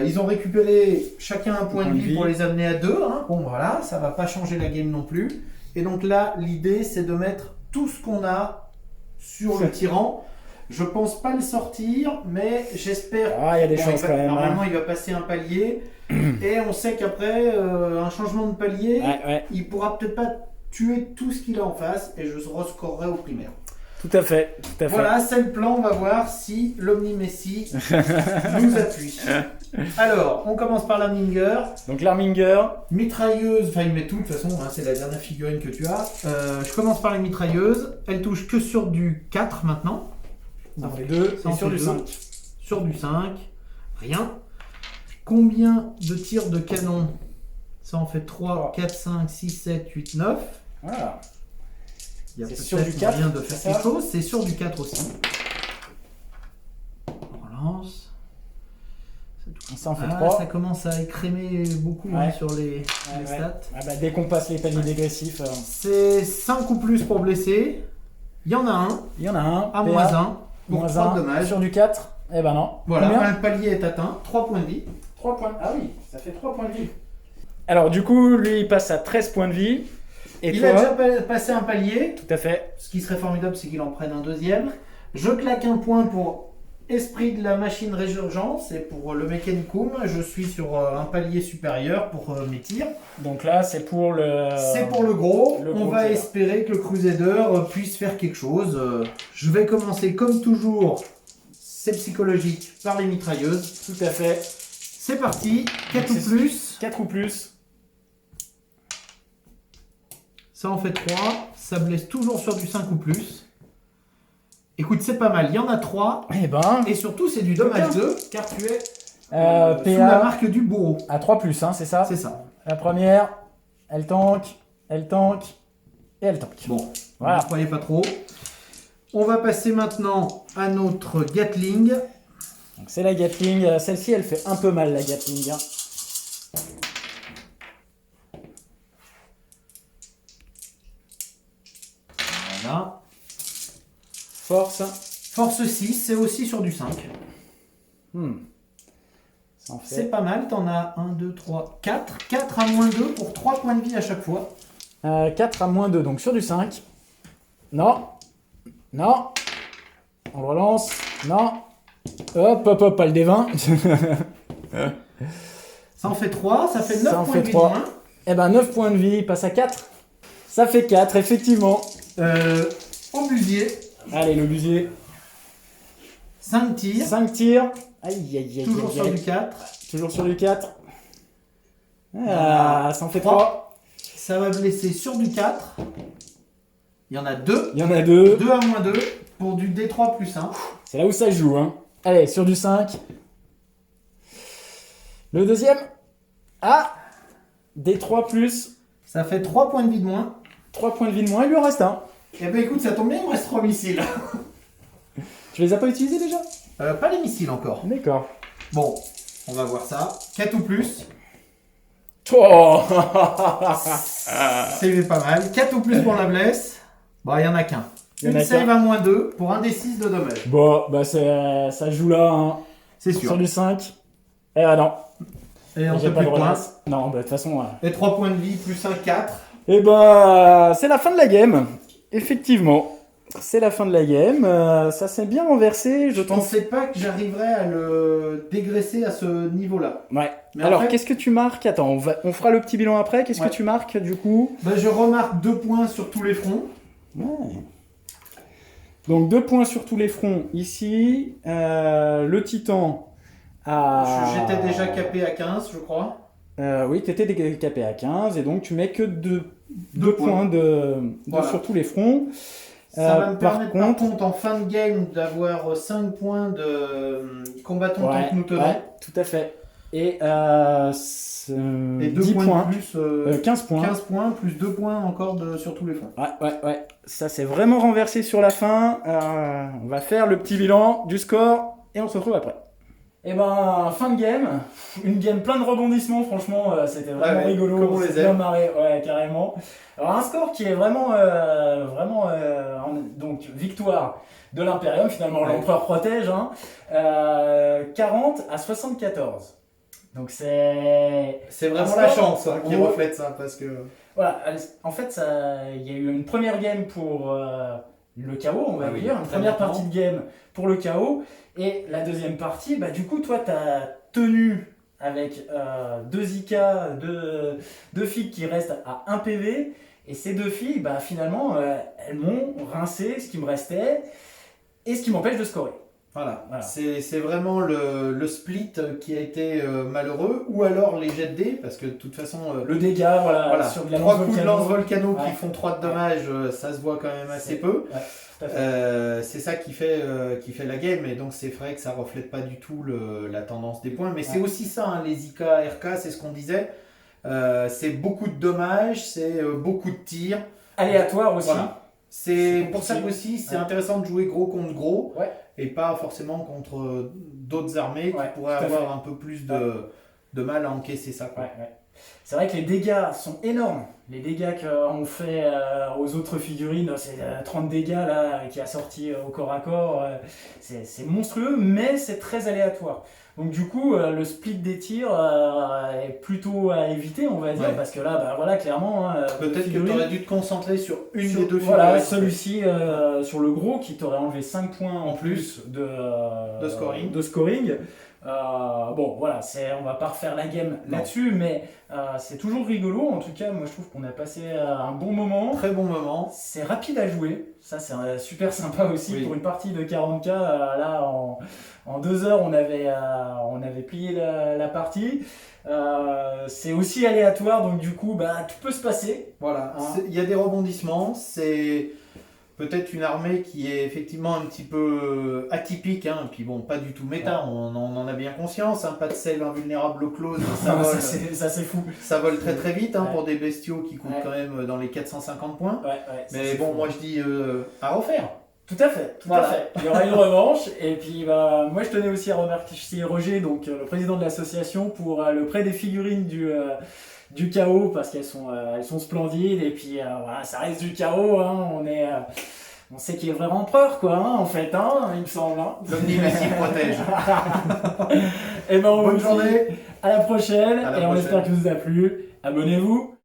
Ils ont récupéré chacun un point de vie pour les amener à 2. Hein. Bon, voilà, ça va pas changer la game non plus. Et donc là, l'idée, c'est de mettre tout ce qu'on a sur le tyran. Je pense pas le sortir, mais j'espère. Ah, il y a des Bon, chances quand même. Normalement, il va passer un palier. Et on sait qu'après, un changement de palier, Ouais. il pourra peut-être pas tuer tout ce qu'il a en face et je rescorerai au primaire. Tout à fait, tout à fait. Voilà, c'est le plan. On va voir si l'Omni-Messi nous appuie. Alors, on commence par la Minger. Donc l'Arminger, Mitrailleuse, enfin il met tout de toute façon, hein, c'est la dernière figurine que tu as. Je commence par les mitrailleuses. Elle touche que sur du 4 maintenant. ça en fait 2, Ça en et sur fait du deux. 5. Sur du 5, rien. Combien de tirs de canon? Ça en fait 3, 4, 5, 6, 7, 8, 9. Voilà. Il y a C'est peut-être sur du 4, moyen de faire c'est ça quelque chose. C'est sur du 4 aussi. On relance. Ça en fait Ah, 3. ça commence à écrémer beaucoup hein, Ouais. sur les Ouais. stats. Ah bah, dès qu'on passe les paliers dégressifs, C'est 5 ou plus pour blesser. Il y en a un il y en a un. à moins 1 pour Moins 3 1 dommages. sur du 4. Eh ben non. Voilà, Combien un palier est atteint, 3 points de vie. 3 points. Ah oui, ça fait 3 points de vie. Alors du coup, lui, il passe à 13 points de vie. Et Il toi, a déjà passé un palier. tout à fait. Ce qui serait formidable, c'est qu'il en prenne un deuxième. Je claque un point pour Esprit de la machine résurgence et pour le Mechanicum. Je suis sur un palier supérieur pour mes tirs. Donc là, c'est pour le... C'est pour le gros. le On gros va tir. espérer que le Crusader puisse faire quelque chose. Je vais commencer comme toujours. C'est psychologique par les mitrailleuses. Tout à fait. C'est parti. 4 ou C'est- plus. 4 ou plus. Ça en fait 3. Ça blesse toujours sur du 5 ou plus. Écoute, c'est pas mal. Il y en a 3. Eh ben, Et surtout, c'est du dommage 2. Car tu es sous la PA marque du bourreau. à 3 plus, hein, c'est ça? C'est ça. La première, elle tank, et elle tank. Bon, Voilà. ne croyez pas trop. On va passer maintenant à notre Gatling. Donc c'est la Gatling. Celle-ci, elle fait un peu mal, la Gatling. Hein. Voilà. Force. Force 6, c'est aussi sur du 5. Ça en C'est fait. pas mal, t'en as 1, 2, 3, 4. 4 à moins 2 pour 3 points de vie à chaque fois. 4 à moins 2, donc sur du 5. Non. Non. On le relance. Non. Hop, hop, hop, pas le D20. Ça en fait 3, ça fait 9 Ça en points fait de vie de 3. moins. Eh ben 9 points de vie, il passe à 4. Ça fait 4, effectivement. Au busier, Allez, le busier. 5 tirs. 5 tirs. Aïe, aïe, aïe, Toujours aïe, sur aïe. du 4. Toujours sur du 4. Ah, ça en fait 3. Ça va blesser sur du 4. Il y en a 2. Il y en a 2. 2 à moins 2 pour du D3 plus 1. C'est là où ça joue, hein. Allez, sur du 5. Le deuxième. Ah, D3 plus. Ça fait 3 points de vie de moins. 3 points de vie de moins, il lui en reste un. Eh ben écoute, ça tombe bien, il me reste 3 missiles. Tu les as pas utilisés déjà? Pas les missiles encore. D'accord. Bon, on va voir ça. 4 ou plus. Oh C'est pas mal. 4 ou plus pour la blesse. Bon, il y en a qu'un. Il y en Une a save qu'un. à moins 2 pour un des 6 de dommage. Bon, bah ça joue là, hein. C'est Sur sûr. du 5. Eh ben non. Et on J'ai fait pas plus de de points. relance. Non, bah de toute façon... Et 3 points de vie plus 1, 4. Eh ben, c'est la fin de la game. Effectivement. C'est la fin de la game. Ça s'est bien renversé, je Je pense. pensais pas que j'arriverais à le dégraisser à ce niveau-là. Ouais. Mais Alors, en fait- qu'est-ce que tu marques? Attends, on fera le petit bilan après. Qu'est-ce Ouais. que tu marques, du coup? Ben, je remarque 2 points sur tous les fronts. Ouais. Donc, 2 points sur tous les fronts, ici. Le Titan a... J'étais déjà capé à 15, je crois. Oui, tu étais capé à 15, et donc tu mets que 2 Deux points de Voilà. sur tous les fronts. Ça va me par permettre contre- par contre en fin de game d'avoir 5 points de combattant tant Ouais, que nous tenons. ouais, tout à fait. Et Et 2 10 points, points, de plus. 15 points. 15 points plus 2 points encore sur tous les fronts. Ouais. Ça s'est vraiment renversé sur la fin. On va faire le petit bilan du score et on se retrouve après. Et ben, fin de game. Une game plein de rebondissements, franchement, c'était vraiment Ouais, rigolo. comme on les s'est bien aime. marré, ouais, carrément. Alors, un score qui est vraiment, donc, victoire de l'Imperium, finalement, Ouais. l'Empereur protège, hein. 40 à 74. Donc, c'est. C'est vraiment Un la score, chance qui gros. reflète ça parce que. Voilà, en fait, il y a eu une première game pour le chaos, on va Ah oui, dire, une très première longtemps. partie de game pour le chaos, et la deuxième partie, bah, du coup, toi, tu as tenu avec 2 IK, 2 figues qui restent à 1 PV, Et ces deux filles, bah, finalement, elles m'ont rincé ce qui me restait et ce qui m'empêche de scorer. Voilà, Voilà. c'est vraiment le split qui a été malheureux, ou alors les jets de dés, parce que de toute façon, Le dégât, voilà, sur de la 3 lance coups de volcano. lance-volcano qui Ouais. font 3 de dommages, ça se voit quand même assez C'est- peu. Ouais, tout à fait. C'est ça qui fait la game, et donc c'est vrai que ça reflète pas du tout la tendance des points, mais c'est Ouais. aussi ça, hein, les IK, RK, c'est ce qu'on disait. C'est beaucoup de dommages, c'est beaucoup de tirs. Aléatoire aussi. Voilà. C'est C'est pour ça compliqué. qu'aussi c'est Ouais. intéressant de jouer gros contre gros, Ouais. et pas forcément contre d'autres armées Ouais, qui pourraient tout à avoir fait. un peu plus de mal à encaisser ça, quoi. Ouais, ouais. C'est vrai que les dégâts sont énormes. Les dégâts qu'on fait aux autres figurines, c'est 30 dégâts là, qui a sorti au corps à corps. C'est monstrueux, mais c'est très aléatoire. Donc du coup, le split des tirs est plutôt à éviter, on va dire, Ouais. parce que là, bah, voilà, clairement, Peut-être que figurine- tu aurais dû te concentrer sur une sur- des deux voilà, figurines. celui-ci sur le gros qui t'aurait enlevé 5 points en plus De scoring. de scoring. Bon, voilà, on va pas refaire la game Non. là-dessus, mais c'est toujours rigolo. En tout cas, moi je trouve qu'on a passé un bon moment. Très bon moment. C'est rapide à jouer, ça c'est super sympa aussi Oui. pour une partie de 40K. Là, en 2 heures, on avait plié la partie. C'est aussi aléatoire, donc du coup, bah, tout peut se passer. Voilà, Hein. il y a des rebondissements, c'est peut-être une armée qui est effectivement un petit peu atypique, hein, et puis bon, pas du tout méta, on en a bien conscience, hein, pas de sel invulnérable au close, ça vole, Ça c'est fou. ça vole très très vite, hein, Ouais. pour des bestiaux qui coûtent Ouais. quand même dans les 450 points. Ouais, ça, Mais c'est bon, fou. moi je dis à refaire. Tout à fait, tout Voilà. à fait. Il y aura une revanche. Et puis, bah, moi, je tenais aussi à remercier Roger, donc le président de l'association, pour le prêt des figurines du chaos, parce qu'elles sont splendides. Et puis, voilà, ça reste du chaos. Hein. On sait qu'il est vrai empereur, quoi, hein, en fait, hein, il me semble. Hein. L'Omnimécie protège. Et ben, on Bonne vous dit journée. à la prochaine. À la Et on prochaine. espère que ça vous a plu. Abonnez-vous.